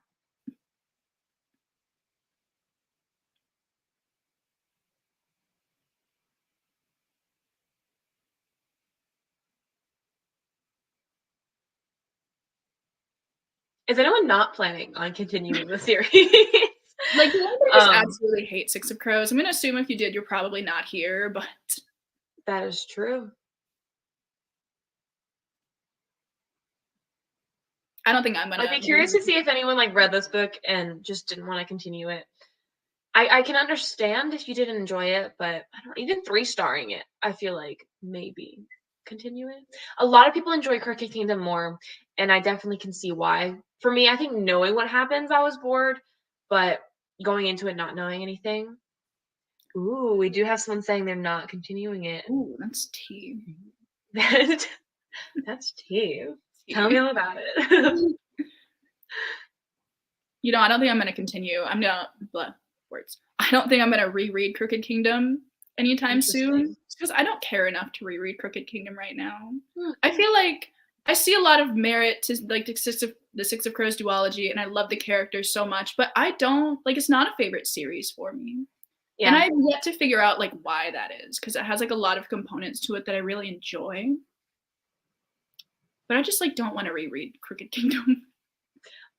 Speaker 1: Is anyone not planning on continuing the series?
Speaker 2: Like, the one that just absolutely hate Six of Crows. I'm gonna assume if you did, you're probably not here, but
Speaker 1: That is true.
Speaker 2: I don't think I'm gonna.
Speaker 1: I'd be curious to see if anyone like read this book and just didn't want to continue it. I can understand if you didn't enjoy it, but I don't even 3-starring it. I feel like maybe continue it. A lot of people enjoy Crooked Kingdom more, and I definitely can see why. For me, I think knowing what happens, I was bored, but going into it not knowing anything. Ooh, we do have someone saying they're not continuing it.
Speaker 2: Ooh, that's tea.
Speaker 1: That's tea. Tell me all about it.
Speaker 2: You know, I don't think I'm gonna continue. I'm not words. I don't think I'm gonna reread Crooked Kingdom anytime soon because I don't care enough to reread Crooked Kingdom right now. I feel like I see a lot of merit to like the Six of Crows duology, and I love the characters so much, but I don't like. It's not a favorite series for me. And I've yet to figure out like why that is, because it has like a lot of components to it that I really enjoy. But I just like don't want to reread Crooked Kingdom.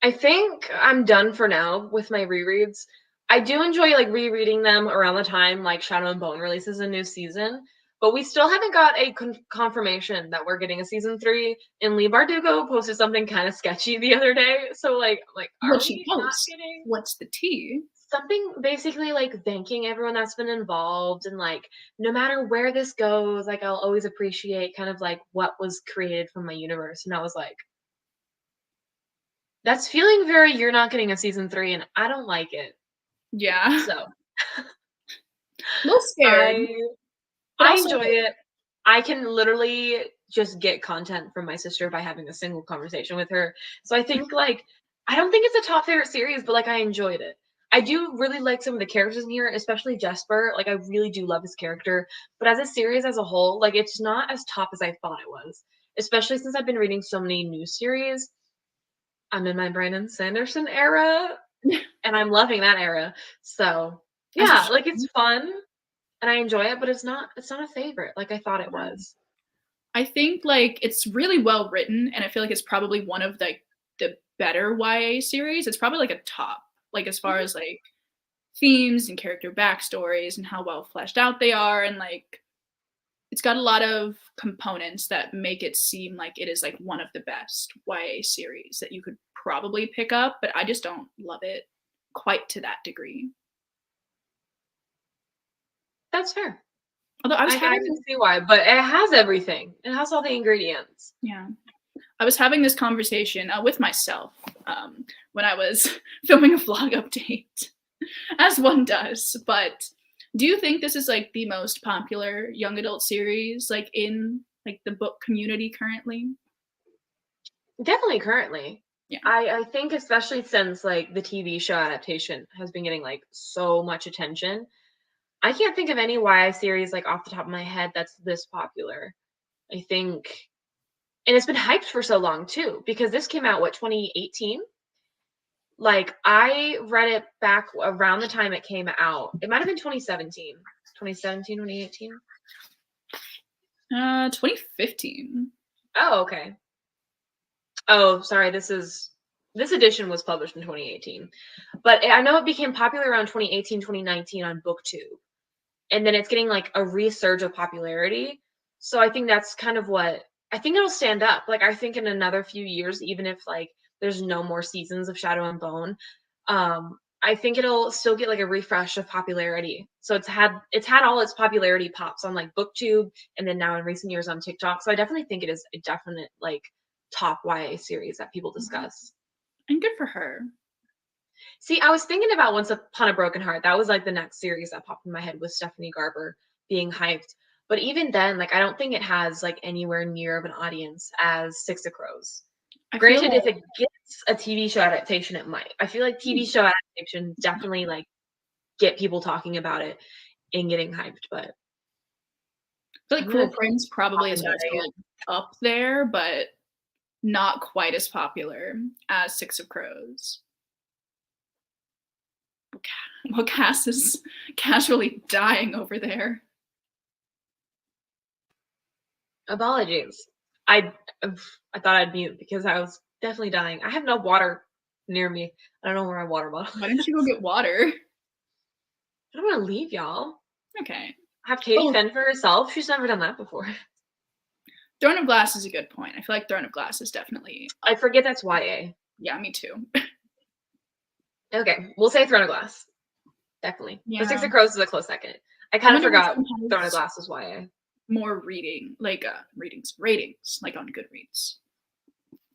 Speaker 1: I think I'm done for now with my rereads. I do enjoy like rereading them around the time like Shadow and Bone releases a new season, but we still haven't got a confirmation that we're getting a season 3. And Leigh Bardugo posted something kind of sketchy the other day. So like are we not getting
Speaker 2: What's the tea?
Speaker 1: something basically like thanking everyone that's been involved and like no matter where this goes, like I'll always appreciate kind of like what was created from my universe. And I was like, that's feeling very you're not getting a season 3 and I don't like it.
Speaker 2: Yeah.
Speaker 1: So
Speaker 2: a little scared.
Speaker 1: I enjoy it. I can literally just get content from my sister by having a single conversation with her. So I think like I don't think it's a top favorite series, but like I enjoyed it. I do really like some of the characters in here, especially Jesper. Like I really do love his character. But as a series as a whole, like it's not as top as I thought it was. Especially since I've been reading so many new series. I'm in my Brandon Sanderson era, and I'm loving that era. So yeah, like it's fun and I enjoy it, but it's not a favorite like I thought it was.
Speaker 2: I think like it's really well written, and I feel like it's probably one of like the better YA series. It's probably like a top, like as far as like themes and character backstories and how well fleshed out they are, and like it's got a lot of components that make it seem like it is like one of the best YA series that you could probably pick up, but I just don't love it quite to that degree.
Speaker 1: That's fair.
Speaker 2: Although I
Speaker 1: can see why, but it has everything. It has all the ingredients.
Speaker 2: Yeah. I was having this conversation with myself when I was filming a vlog update, as one does. But do you think this is like the most popular young adult series like in like the book community currently?
Speaker 1: Definitely currently.
Speaker 2: Yeah.
Speaker 1: I think especially since like the TV show adaptation has been getting like so much attention. I can't think of any YA series like off the top of my head that's this popular. I think and it's been hyped for so long too because this came out 2018? Like I read it back around the time it came out. It might have been 2017. 2017, 2018?
Speaker 2: 2015.
Speaker 1: Oh, okay. Oh, sorry. This edition was published in 2018. But I know it became popular around 2018, 2019 on BookTube. And then it's getting like a resurge of popularity. So I think that's kind of what I think it'll stand up. Like I think in another few years, even if like there's no more seasons of Shadow and Bone, I think it'll still get like a refresh of popularity. So it's had all its popularity pops on like BookTube and then now in recent years on TikTok. So I definitely think it is a definite like top YA series that people discuss.
Speaker 2: And good for her.
Speaker 1: See, I was thinking about Once Upon a Broken Heart. That was like the next series that popped in my head with Stephanie Garber being hyped. But even then, like I don't think it has like anywhere near of an audience as Six of Crows. Granted, if it gets a TV show adaptation, it might. I feel like TV show adaptations definitely like get people talking about it and getting hyped. But
Speaker 2: I feel like Cruel Prince probably is also up there, but not quite as popular as Six of Crows. Well, Cass is casually dying over there.
Speaker 1: Apologies. I thought I'd mute because I was Definitely dying. I have no water near me. I don't know where my water bottle
Speaker 2: Why don't you go get water?
Speaker 1: I don't want to leave y'all.
Speaker 2: Okay.
Speaker 1: Have Katie
Speaker 2: Oh.
Speaker 1: fend for herself? She's never done that before.
Speaker 2: Throne of Glass is a good point. I feel like Throne of Glass is definitely.
Speaker 1: I forget that's YA.
Speaker 2: Yeah, me too.
Speaker 1: Okay, we'll say Throne of Glass. Definitely.
Speaker 2: Yeah.
Speaker 1: The Six of Crows is a close second. I kind of forgot Throne of Glass is YA.
Speaker 2: More reading, like ratings, like on Goodreads.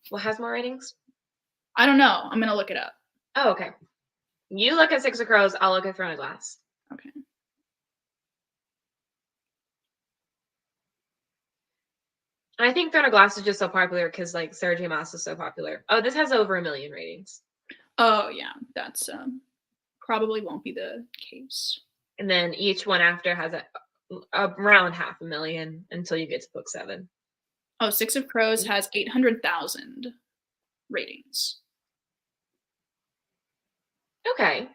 Speaker 1: What has more ratings?
Speaker 2: I don't know. I'm gonna look it up.
Speaker 1: Oh, okay. You look at Six of Crows, I'll look at Throne of Glass.
Speaker 2: Okay.
Speaker 1: And I think Throne of Glass is just so popular because like Sarah J. Maas is so popular. Oh, this has over 1 million ratings.
Speaker 2: Oh yeah, that's probably won't be the case.
Speaker 1: And then each one after has around 500,000 until you get to book 7.
Speaker 2: Oh, Six of Crows has 800,000 ratings.
Speaker 1: Okay.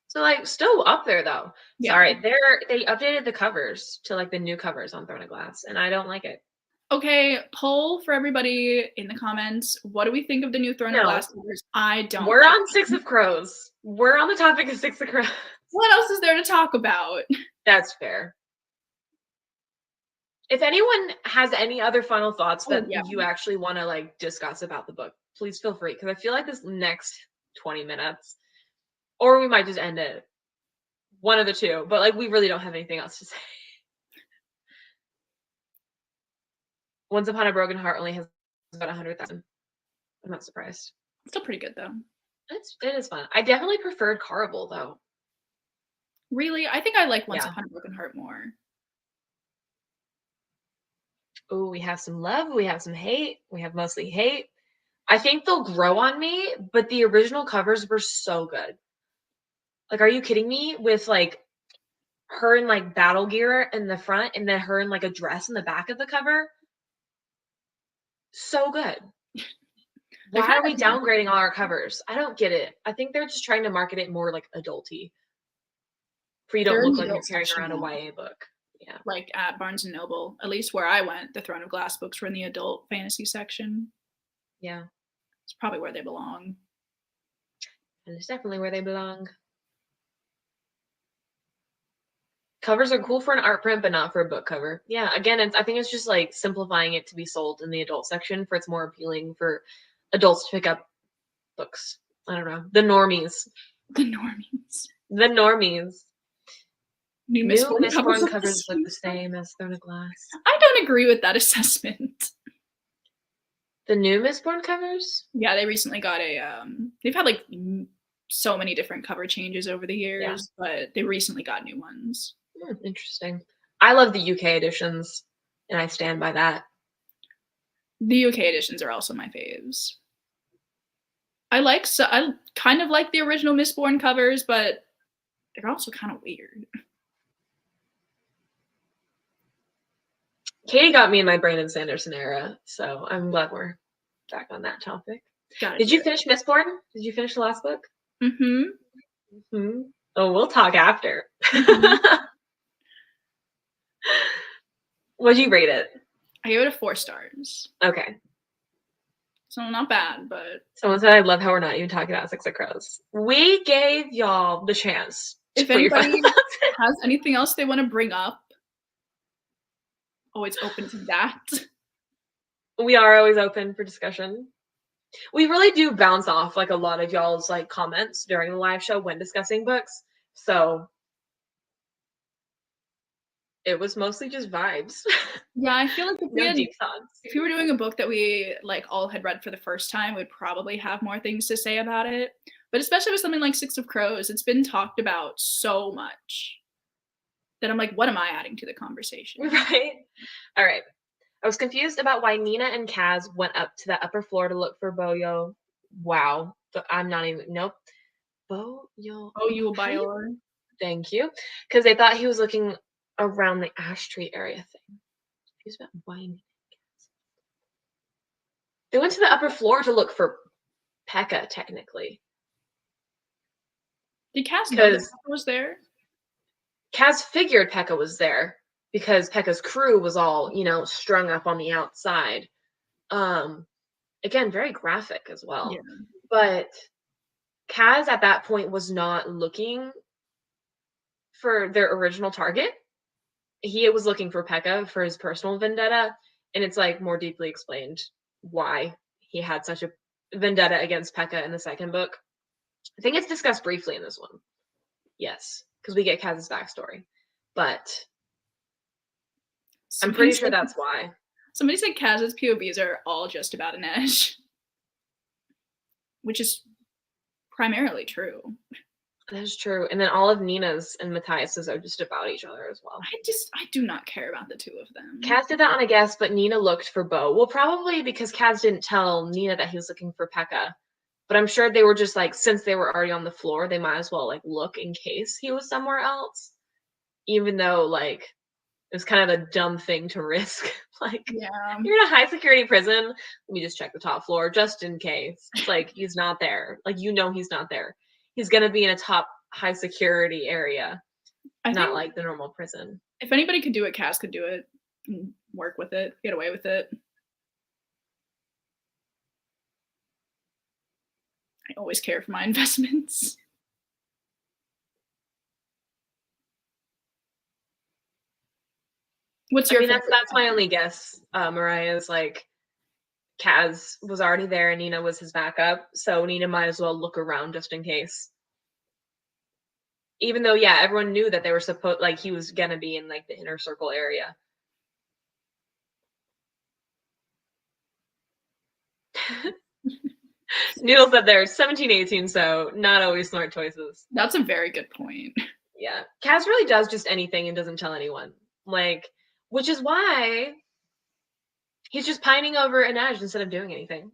Speaker 1: So like still up there though.
Speaker 2: Yeah.
Speaker 1: Sorry, they updated the covers to like the new covers on Throne of Glass, and I don't like it.
Speaker 2: Okay, poll for everybody in the comments. What do we think of the new Throne of Glass covers? I don't.
Speaker 1: We're on Six of Crows. We're on the topic of Six of Crows.
Speaker 2: What else is there to talk about?
Speaker 1: That's fair. If anyone has any other final thoughts that you actually want to like discuss about the book, please feel free, because I feel like this next 20 minutes, or we might just end it. One of the two, but like we really don't have anything else to say. Once Upon a Broken Heart only has about 100,000. I'm not surprised.
Speaker 2: Still pretty good though.
Speaker 1: It is fun. I definitely preferred Carnival though.
Speaker 2: Really? I think I like Once Upon a Broken Heart more.
Speaker 1: Oh, we have some love. We have some hate. We have mostly hate. I think they'll grow on me, but the original covers were so good. Like, are you kidding me? With like her in like battle gear in the front and then her in like a dress in the back of the cover. So good. Why are we downgrading all our covers? I don't get it. I think they're just trying to market it more like adulty. For you don't look like you're carrying around a YA book. Yeah.
Speaker 2: Like at Barnes & Noble, at least where I went, the Throne of Glass books were in the adult fantasy section.
Speaker 1: Yeah.
Speaker 2: It's probably where they belong.
Speaker 1: And it's definitely where they belong. Covers are cool for an art print, but not for a book cover. Yeah, again, I think it's just like simplifying it to be sold in the adult section for it's more appealing for adults to pick up books. I don't know. The normies.
Speaker 2: The normies.
Speaker 1: The normies.
Speaker 2: New
Speaker 1: Mistborn covers look the same as Throne of Glass.
Speaker 2: I don't agree with that assessment.
Speaker 1: The new Mistborn covers?
Speaker 2: Yeah, they recently got they've had like so many different cover changes over the years, but they recently got new ones.
Speaker 1: Interesting. I love the UK editions, and I stand by that.
Speaker 2: The UK editions are also my faves. I kind of like the original Mistborn covers, but they're also kind of weird.
Speaker 1: Katie got me in my Brandon Sanderson era, so I'm glad we're back on that topic. Did you finish Mistborn? Did you finish the last book?
Speaker 2: Mm-hmm.
Speaker 1: Mm-hmm. Oh, we'll talk after. What'd you rate it?
Speaker 2: I gave it a 4 stars.
Speaker 1: Okay.
Speaker 2: So not bad, but...
Speaker 1: Someone said, I love how we're not even talking about Six of Crows. We gave y'all the chance.
Speaker 2: If anybody has anything else they want to bring up, always open to that.
Speaker 1: We are always open for discussion. We really do bounce off like a lot of y'all's like comments during the live show when discussing books. So it was mostly just vibes.
Speaker 2: Yeah, I feel like
Speaker 1: if
Speaker 2: we were doing a book that we like all had read for the first time, we'd probably have more things to say about it. But especially with something like Six of Crows, it's been talked about so much that I'm like, what am I adding to the conversation?
Speaker 1: Right. All right. I was confused about why Nina and Kaz went up to the upper floor to look for Boyo. Wow. But I'm not even, nope. Boyo.
Speaker 2: Bayor.
Speaker 1: Thank you. Because they thought he was looking around the ash tree area thing. Confused about why Nina and Kaz. They went to the upper floor to look for Pekka, technically.
Speaker 2: Did Kaz know that Pekka was there?
Speaker 1: Kaz figured Pekka was there because Pekka's crew was all, strung up on the outside. again, very graphic as well.
Speaker 2: Yeah.
Speaker 1: But Kaz at that point was not looking for their original target. He was looking for Pekka for his personal vendetta, and it's like more deeply explained why he had such a vendetta against Pekka in the second book. I think it's discussed briefly in this one. Yes, because we get Kaz's backstory. But I'm pretty sure that's why.
Speaker 2: Somebody said Kaz's POVs are all just about Inej, which is primarily true.
Speaker 1: That is true. And then all of Nina's and Matthias's are just about each other as well.
Speaker 2: I do not care about the two of them.
Speaker 1: Kaz did that on a guess, but Nina looked for Bo. Well, probably because Kaz didn't tell Nina that he was looking for Pekka. But I'm sure they were just like, since they were already on the floor, they might as well like look in case he was somewhere else. Even though like it was kind of a dumb thing to risk. Like, you're in a high security prison. Let me just check the top floor just in case. It's like he's not there. Like, you know he's not there. He's gonna be in a top high security area. Not like the normal prison.
Speaker 2: If anybody could do it, Kaz could do it and work with it, get away with it. I always care for my investments. What's your
Speaker 1: that's my only guess. Mariah's like, Kaz was already there and Nina was his backup, so Nina might as well look around just in case. Even though, yeah, everyone knew that they were supposed, like, he was gonna be in like the inner circle area. Needle said there's 17, 18, so not always smart choices.
Speaker 2: That's a very good point.
Speaker 1: Yeah. Kaz really does just anything and doesn't tell anyone. Like, which is why he's just pining over Inej instead of doing anything.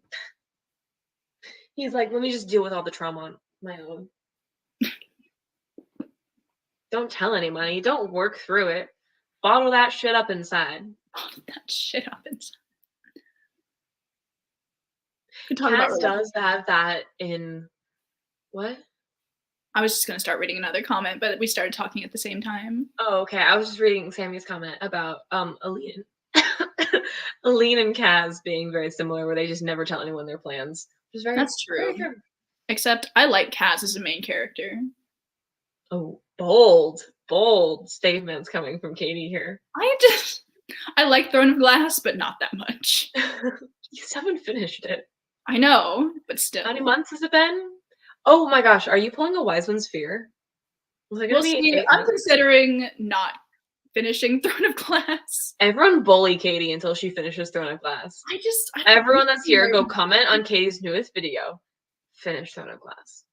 Speaker 1: He's like, let me just deal with all the trauma on my own. Don't tell anybody. Don't work through it. Bottle that shit up inside.
Speaker 2: Bottle that shit up inside.
Speaker 1: Kaz does have that in what? I
Speaker 2: was just going to start reading another comment, but we started talking at the same time.
Speaker 1: Oh, okay. I was just reading Sammy's comment about Aline. Aline and Kaz being very similar, where they just never tell anyone their plans.
Speaker 2: That's true. Except I like Kaz as a main character.
Speaker 1: Oh, bold statements coming from Katie here.
Speaker 2: I like Throne of Glass, but not that much.
Speaker 1: You haven't finished it.
Speaker 2: I know, but still.
Speaker 1: How many months has it been? Oh my gosh, are you pulling a Wise One's Fear?
Speaker 2: We'll see. I'm considering not finishing Throne of Glass.
Speaker 1: Everyone bully Katie until she finishes Throne of Glass. Everyone that's here, go comment on Katie's newest video. Finish Throne of Glass.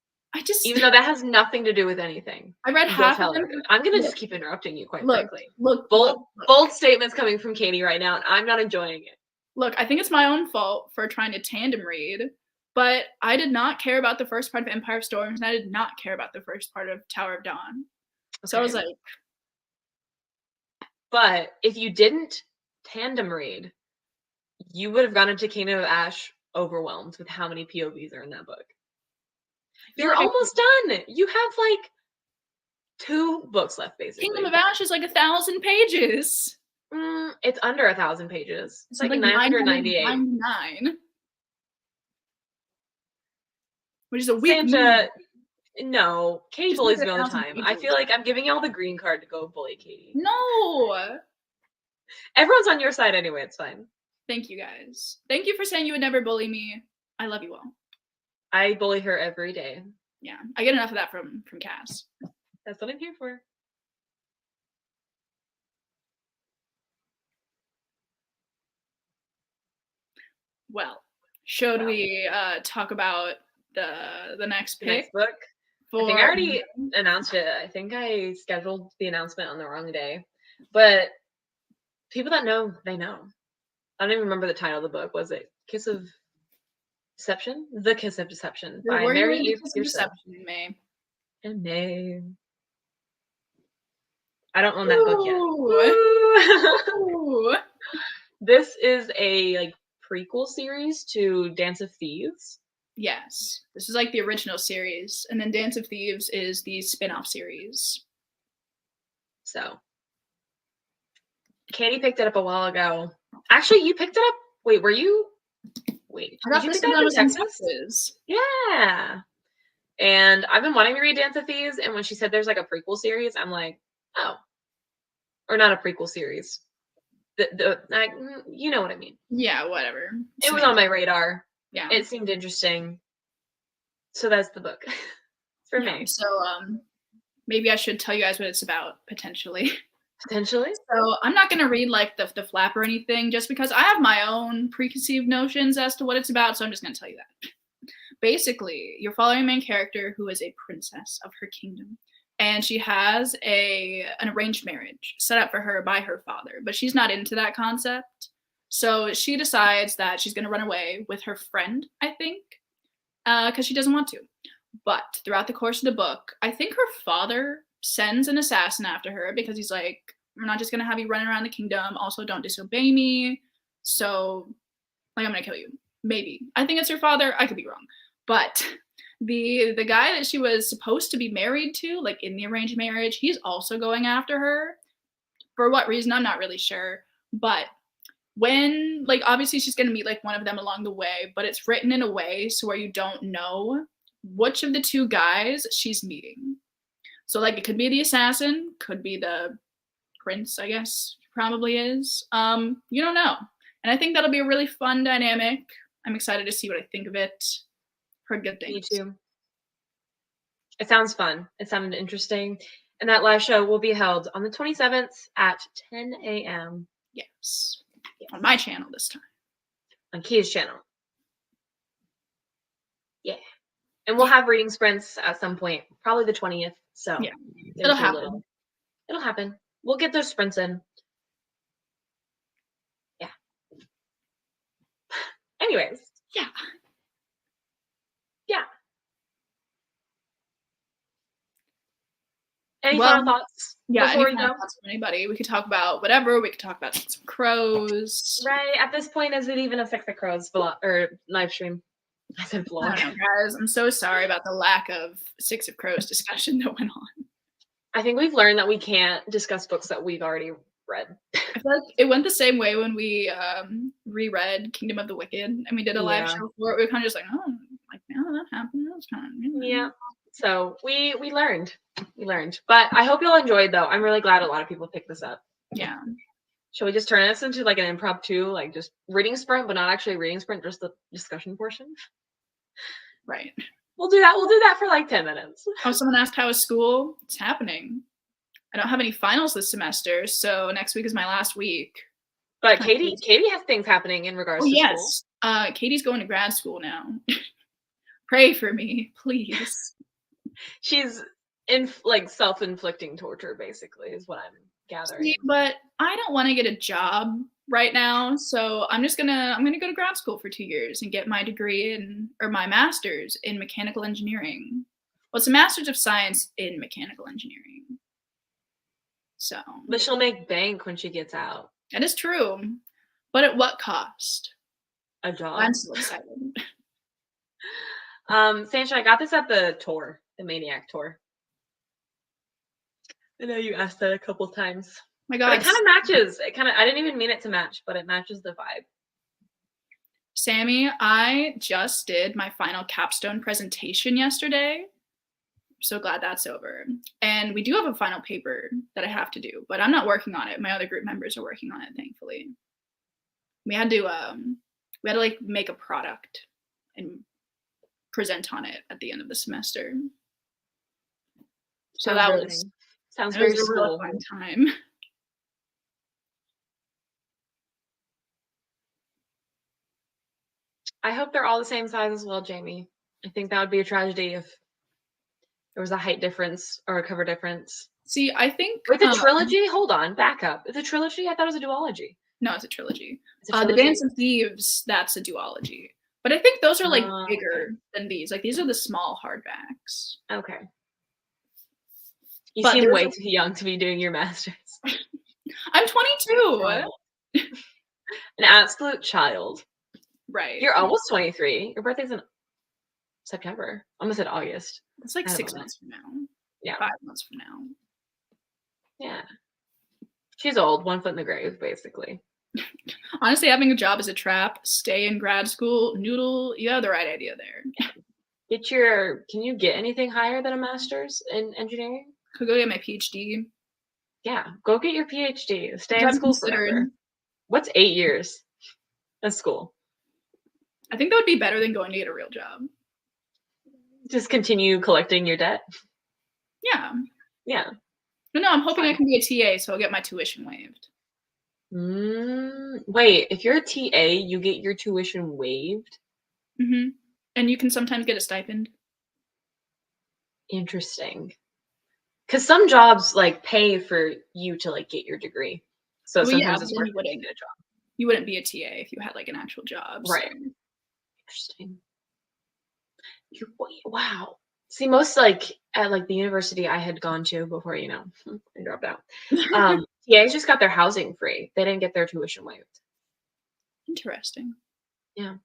Speaker 1: Even though that has nothing to do with anything.
Speaker 2: I read half of them.
Speaker 1: I'm gonna just keep interrupting you, quite frankly. Bold statements coming from Katie right now, and I'm not enjoying it.
Speaker 2: Look, I think it's my own fault for trying to tandem read, but I did not care about the first part of Empire of Storms, and I did not care about the first part of Tower of Dawn. Okay. So I was like...
Speaker 1: But if you didn't tandem read, you would have gone into Kingdom of Ash overwhelmed with how many POVs are in that book. You're almost done. You have like 2 books left, basically.
Speaker 2: Kingdom of Ash is like 1,000 pages.
Speaker 1: It's under 1,000 pages. It's like 998.
Speaker 2: 999. Which is a weak
Speaker 1: Santa, no. Katie bullies me all the time. I feel like I'm giving you all the green card to go bully Katie.
Speaker 2: No!
Speaker 1: Everyone's on your side anyway. It's fine.
Speaker 2: Thank you, guys. Thank you for saying you would never bully me. I love you all.
Speaker 1: I bully her every day.
Speaker 2: Yeah, I get enough of that from Kaz.
Speaker 1: That's what I'm here for.
Speaker 2: Well, should we talk about the next pick?
Speaker 1: The next book? I think I already announced it. I think I scheduled the announcement on the wrong day. But people that know, they know. I don't even remember the title of the book. Was it Kiss of Deception? The Kiss of Deception by Mary Eve Pearson. In May. I don't own that book yet. This is a like prequel series to Dance of Thieves.
Speaker 2: Yes. This is like the original series. And then Dance of Thieves is the spin-off series.
Speaker 1: So Katie picked it up a while ago. Actually, you picked it up. Wait, were you Wait,
Speaker 2: I
Speaker 1: did
Speaker 2: got
Speaker 1: you
Speaker 2: this
Speaker 1: pick
Speaker 2: when
Speaker 1: that
Speaker 2: I
Speaker 1: up in
Speaker 2: was in
Speaker 1: Texas?
Speaker 2: Texas.
Speaker 1: Yeah. And I've been wanting to read Dance of Thieves, and when she said there's like a prequel series, I'm like, oh. Or not a prequel series. You know what I mean.
Speaker 2: Yeah, whatever.
Speaker 1: It was
Speaker 2: Same.
Speaker 1: on my radar.
Speaker 2: Yeah.
Speaker 1: It seemed interesting. So that's the book for
Speaker 2: Yeah.
Speaker 1: me.
Speaker 2: So maybe I should tell you guys what it's about, potentially.
Speaker 1: Potentially.
Speaker 2: So I'm not gonna read like the flap or anything, just because I have my own preconceived notions as to what it's about. So I'm just gonna tell you that. Basically, you're following a main character who is a princess of her kingdom, and she has an arranged marriage set up for her by her father, but she's not into that concept. So she decides that she's gonna run away with her friend, I think, because she doesn't want to. But throughout the course of the book, I think her father sends an assassin after her because he's like, we're not just gonna have you running around the kingdom. Also, don't disobey me. So, like, I'm gonna kill you. Maybe. I think it's her father. I could be wrong. But the guy that she was supposed to be married to, like in the arranged marriage, he's also going after her. For what reason, I'm not really sure. But when, like, obviously she's gonna meet like one of them along the way, but it's written in a way so where you don't know which of the two guys she's meeting. So like it could be the assassin, could be the prince, I guess probably is. You don't know. And I think that'll be a really fun dynamic. I'm excited to see what I think of it. Heard good things.
Speaker 1: Me too. It sounds fun. It sounded interesting. And that live show will be held on the 27th at 10 a.m.
Speaker 2: Yes. On my channel this time.
Speaker 1: On Kia's channel. Yeah. And we'll have reading sprints at some point, probably the 20th. So
Speaker 2: yeah, it'll happen.
Speaker 1: It'll happen. We'll get those sprints in. Yeah. Anyways.
Speaker 2: Yeah.
Speaker 1: Yeah. Any final thoughts?
Speaker 2: Yeah,
Speaker 1: before
Speaker 2: any final thoughts from anybody? We could talk about whatever. We could talk about some CROWS.
Speaker 1: Right. At this point, does it even affect the CROWS vlog or live stream? I said vlog.
Speaker 2: I don't know, guys. I'm so sorry about the lack of Six of Crows discussion that went on.
Speaker 1: I think we've learned that we can't discuss books that we've already read.
Speaker 2: I feel like it went the same way when we reread Kingdom of the Wicked and we did a live show for it. We were kind of just like, oh, like now that happened, that's kind of
Speaker 1: yeah. So we learned. We learned. But I hope y'all enjoyed though. I'm really glad a lot of people picked this up.
Speaker 2: Yeah.
Speaker 1: Shall we just turn this into like an impromptu, like just reading sprint, but not actually a reading sprint, just the discussion portion?
Speaker 2: Right.
Speaker 1: We'll do that. We'll do that for like 10 minutes.
Speaker 2: Oh, someone asked how is school? It's happening. I don't have any finals this semester, so next week is my last week.
Speaker 1: But Katie has things happening in regards to
Speaker 2: yes. School. Katie's going to grad school now. Pray for me, please. She's
Speaker 1: in like self-inflicting torture, basically, is what I'm gathering.
Speaker 2: See, but I don't want to get a job right now, so I'm gonna go to grad school for 2 years and get my degree or my master's in mechanical engineering. Well, it's a master's of science in mechanical engineering. So.
Speaker 1: But she'll make bank when she gets out.
Speaker 2: That is true, but at what cost?
Speaker 1: A job.
Speaker 2: I'm so excited.
Speaker 1: Sancha, I got this at the tour, the Maniac tour. I know you asked that a couple times.
Speaker 2: My God,
Speaker 1: but it kind of matches. I didn't even mean it to match, but it matches the vibe.
Speaker 2: Sammy, I just did my final capstone presentation yesterday. I'm so glad that's over. And we do have a final paper that I have to do, but I'm not working on it. My other group members are working on it, thankfully. We had to like make a product and present on it at the end of the semester. So that was
Speaker 1: sounds very
Speaker 2: a really fun time.
Speaker 1: I hope they're all the same size as well, Jamie. I think that would be a tragedy if there was a height difference or a cover difference.
Speaker 2: See, I think
Speaker 1: with a trilogy, hold on, back up. It's a trilogy? I thought it was a duology.
Speaker 2: No, it's a trilogy. The Dance of Thieves, that's a duology. But I think those are like bigger than these. Like these are the small hardbacks.
Speaker 1: Okay. You seem way too young to be doing your master's.
Speaker 2: I'm 22.
Speaker 1: An absolute child.
Speaker 2: Right.
Speaker 1: You're almost 23. Your birthday's in September. I almost said August.
Speaker 2: It's like 6 months from now.
Speaker 1: Yeah.
Speaker 2: 5 months from now.
Speaker 1: Yeah. She's old, 1 foot in the grave, basically.
Speaker 2: Honestly, having a job is a trap. Stay in grad school, noodle. You have the right idea there.
Speaker 1: Can you get anything higher than a master's in engineering?
Speaker 2: Could go get my PhD.
Speaker 1: Yeah, go get your PhD. Stay
Speaker 2: Which
Speaker 1: in
Speaker 2: I've
Speaker 1: school
Speaker 2: considered.
Speaker 1: forever. What's 8 years of school?
Speaker 2: I think that would be better than going to get a real job.
Speaker 1: Just continue collecting your debt?
Speaker 2: Yeah.
Speaker 1: Yeah.
Speaker 2: But no, I'm hoping I can be a TA, so I'll get my tuition waived.
Speaker 1: Wait, if you're a TA, you get your tuition waived?
Speaker 2: Mm-hmm. And you can sometimes get a stipend.
Speaker 1: Interesting. Because some jobs like pay for you to like get your degree. So
Speaker 2: Well,
Speaker 1: sometimes
Speaker 2: yeah,
Speaker 1: it's
Speaker 2: but
Speaker 1: worth
Speaker 2: then
Speaker 1: it to get a job.
Speaker 2: you wouldn't be a TA if you had like an actual job.
Speaker 1: Right.
Speaker 2: So.
Speaker 1: Interesting. Wow. See, most like at like the university I had gone to before, I dropped out. TAs just got their housing free. They didn't get their tuition waived.
Speaker 2: Interesting.
Speaker 1: Yeah.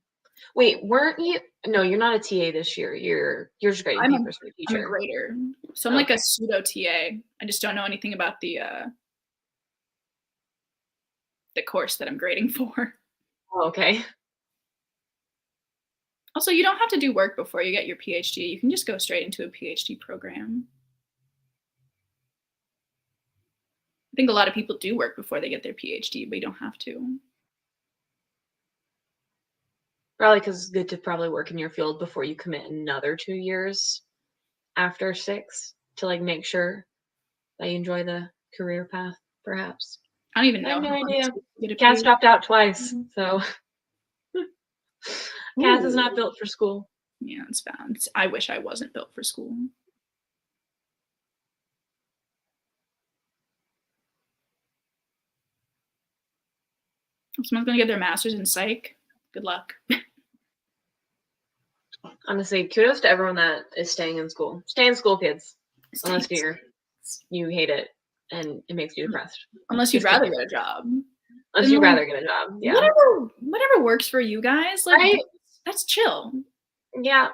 Speaker 1: Wait, weren't you? No, you're not a TA this year. You're just grading papers for a teacher.
Speaker 2: I'm a grader, so I'm like a pseudo TA. I just don't know anything about the course that I'm grading for.
Speaker 1: Oh, okay.
Speaker 2: Also, you don't have to do work before you get your PhD. You can just go straight into a PhD program. I think a lot of people do work before they get their PhD, but you don't have to.
Speaker 1: Probably because it's good to probably work in your field before you commit another 2 years after 6 to like make sure that you enjoy the career path, perhaps.
Speaker 2: I don't even know.
Speaker 1: I have no idea.
Speaker 2: Get a
Speaker 1: Cass
Speaker 2: PhD.
Speaker 1: dropped out twice, so Cass is not built for school.
Speaker 2: Yeah, it's bad. I wish I wasn't built for school. If someone's gonna get their master's in psych, good luck.
Speaker 1: Honestly, kudos to everyone that is staying in school. Stay in school, kids. Unless you hate it and it makes you depressed.
Speaker 2: Unless you'd rather get a job.
Speaker 1: Unless you'd rather get a job. Yeah.
Speaker 2: Whatever works for you guys. Like, right? That's chill.
Speaker 1: Yeah.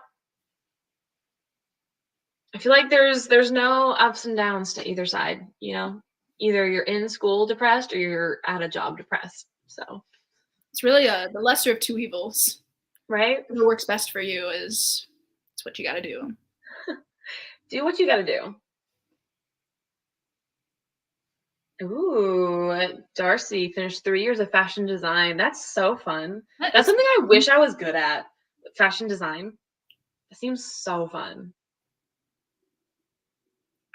Speaker 1: I feel like there's no ups and downs to either side, Either you're in school depressed or you're at a job depressed. So
Speaker 2: it's really the lesser of two evils.
Speaker 1: Right?
Speaker 2: What works best for you it's what you gotta do.
Speaker 1: Do what you gotta do. Ooh, Darcy finished 3 years of fashion design. That's so fun. That's something I wish I was good at. Fashion design. It seems so fun.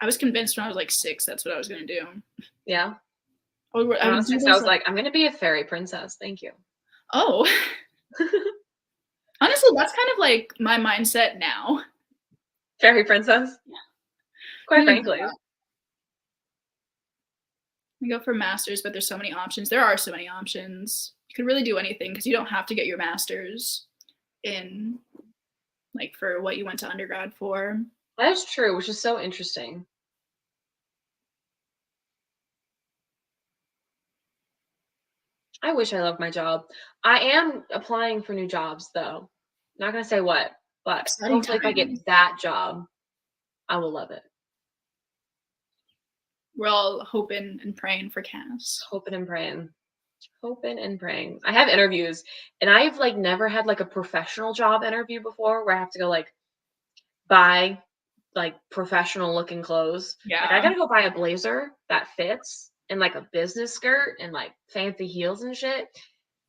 Speaker 2: I was convinced when I was like 6 that's what I was gonna do.
Speaker 1: Yeah.
Speaker 2: I
Speaker 1: was like, I'm gonna be a fairy princess. Thank you.
Speaker 2: Oh. Honestly, that's kind of like my mindset now.
Speaker 1: Fairy princess? Yeah. Quite frankly.
Speaker 2: We go for masters, but there's so many options. There are so many options. You could really do anything because you don't have to get your master's in like for what you went to undergrad for.
Speaker 1: That is true, which is so interesting. I wish I loved my job. I am applying for new jobs, though. Not going to say what, but hopefully if I get that job, I will love it.
Speaker 2: We're all hoping and praying for Cass.
Speaker 1: Hoping and praying. Hoping and praying. I have interviews, and I've like never had like a professional job interview before where I have to go like buy like professional looking clothes.
Speaker 2: Yeah.
Speaker 1: Like I gotta go buy a blazer that fits and like a business skirt and like fancy heels and shit.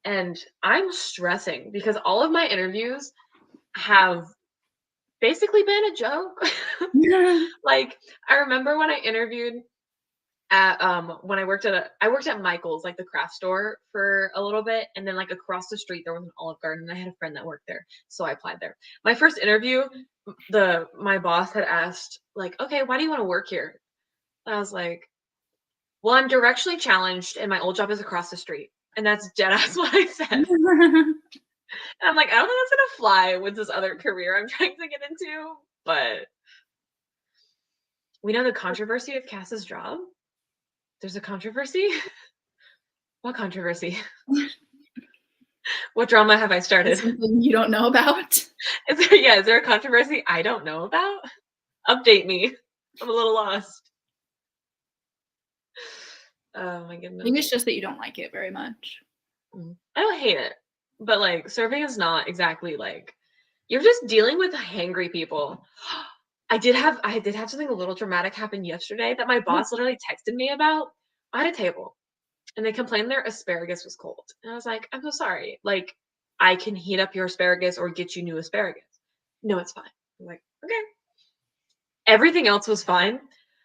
Speaker 1: And I'm stressing because all of my interviews have basically been a joke. Like I remember when I interviewed at when I worked at Michael's, like the craft store for a little bit, and then like across the street there was an Olive Garden, and I had a friend that worked there, so I applied there. My first interview, my boss had asked like, okay, why do you want to work here? And I was like, well, I'm directionally challenged and my old job is across the street. And that's dead ass what I said. And I'm like, I don't think that's gonna fly with this other career I'm trying to get into, but we know the controversy of Cass's job. There's a controversy? What controversy? What drama have I started?
Speaker 2: Something you don't know about?
Speaker 1: Is there a controversy I don't know about? Update me. I'm a little lost. Oh my goodness.
Speaker 2: I think it's just that you don't like it very much.
Speaker 1: I don't hate it, but like serving is not exactly like you're just dealing with hangry people. I did have something a little dramatic happen yesterday that my boss literally texted me about. I had a table and they complained their asparagus was cold. And I was like, I'm so sorry. Like, I can heat up your asparagus or get you new asparagus. No, it's fine. I'm like, okay. Everything else was fine.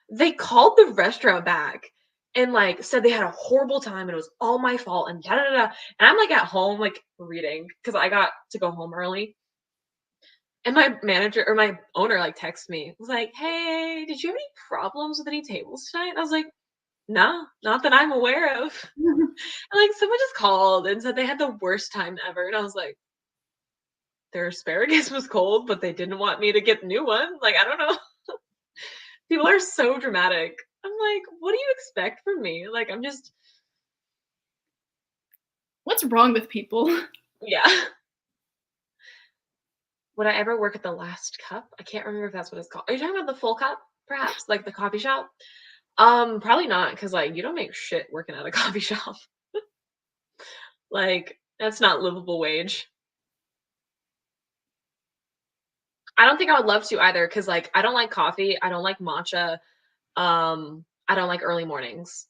Speaker 1: They called the restaurant back and like said they had a horrible time and it was all my fault and da da da. And I'm like at home like reading because I got to go home early. And my manager or my owner like texted me, was like, "Hey, did you have any problems with any tables tonight?" And I was like, "No, not that I'm aware of." And like someone just called and said they had the worst time ever. And I was like, their asparagus was cold, but they didn't want me to get a new one. Like, I don't know. People are so dramatic. I'm like, what do you expect from me? Like, I'm just,
Speaker 2: What's wrong with people?
Speaker 1: yeah. Would I ever work at the last cup? I can't remember if that's what it's called. Are you talking about the full cup, perhaps? Like the coffee shop? Probably not, because like you don't make shit working at a coffee shop. Like, that's not livable wage. I don't think I would love to either, because like I don't like coffee, I don't like matcha, I don't like early mornings.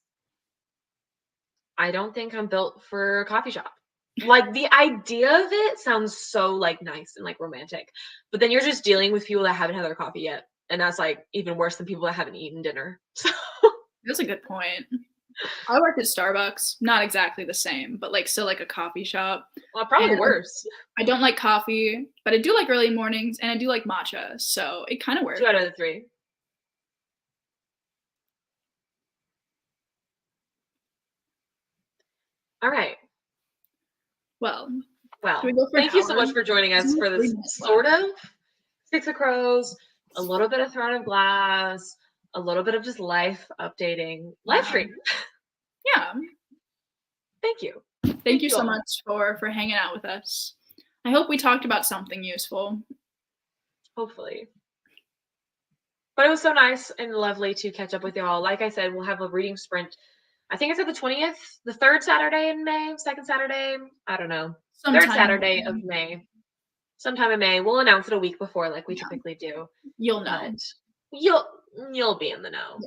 Speaker 1: I don't think I'm built for a coffee shop. Like the idea of it sounds so like nice and like romantic, but then you're just dealing with people that haven't had their coffee yet, and that's like even worse than people that haven't eaten dinner. So
Speaker 2: That's a good point. I worked at Starbucks, not exactly the same, but like still like a coffee shop.
Speaker 1: well, probably
Speaker 2: And
Speaker 1: worse.
Speaker 2: I don't like coffee, but I do like early mornings and I do like matcha, so it kind of works.
Speaker 1: 2 out of the 3. All right.
Speaker 2: Well, should
Speaker 1: Well,
Speaker 2: we go for an
Speaker 1: thank you so
Speaker 2: hour?
Speaker 1: much for joining
Speaker 2: There's
Speaker 1: us
Speaker 2: only
Speaker 1: for
Speaker 2: 3
Speaker 1: this
Speaker 2: minutes
Speaker 1: sort
Speaker 2: left.
Speaker 1: of Six of Crows, a little bit of Throne of Glass, a little bit of just life updating live
Speaker 2: Yeah.
Speaker 1: stream.
Speaker 2: Yeah.
Speaker 1: Thank you.
Speaker 2: Thank you so
Speaker 1: all.
Speaker 2: much for hanging out with us. I hope we talked about something useful.
Speaker 1: Hopefully. But it was so nice and lovely to catch up with y'all. Like I said, we'll have a reading sprint. I think it's at the 20th, the third Saturday in May, second Saturday. I don't know. Third Saturday of May. Sometime in May. We'll announce it a week before, like we typically do.
Speaker 2: You'll know.
Speaker 1: But you'll be in the know.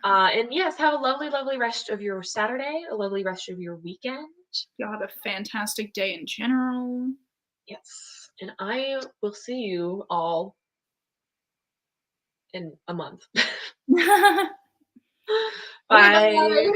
Speaker 2: Yeah.
Speaker 1: And yes, have a lovely, lovely rest of your Saturday, a lovely rest of your weekend.
Speaker 2: Y'all have a fantastic day in general.
Speaker 1: Yes. And I will see you all in a month.
Speaker 2: Okay,
Speaker 1: Bye.
Speaker 2: bye.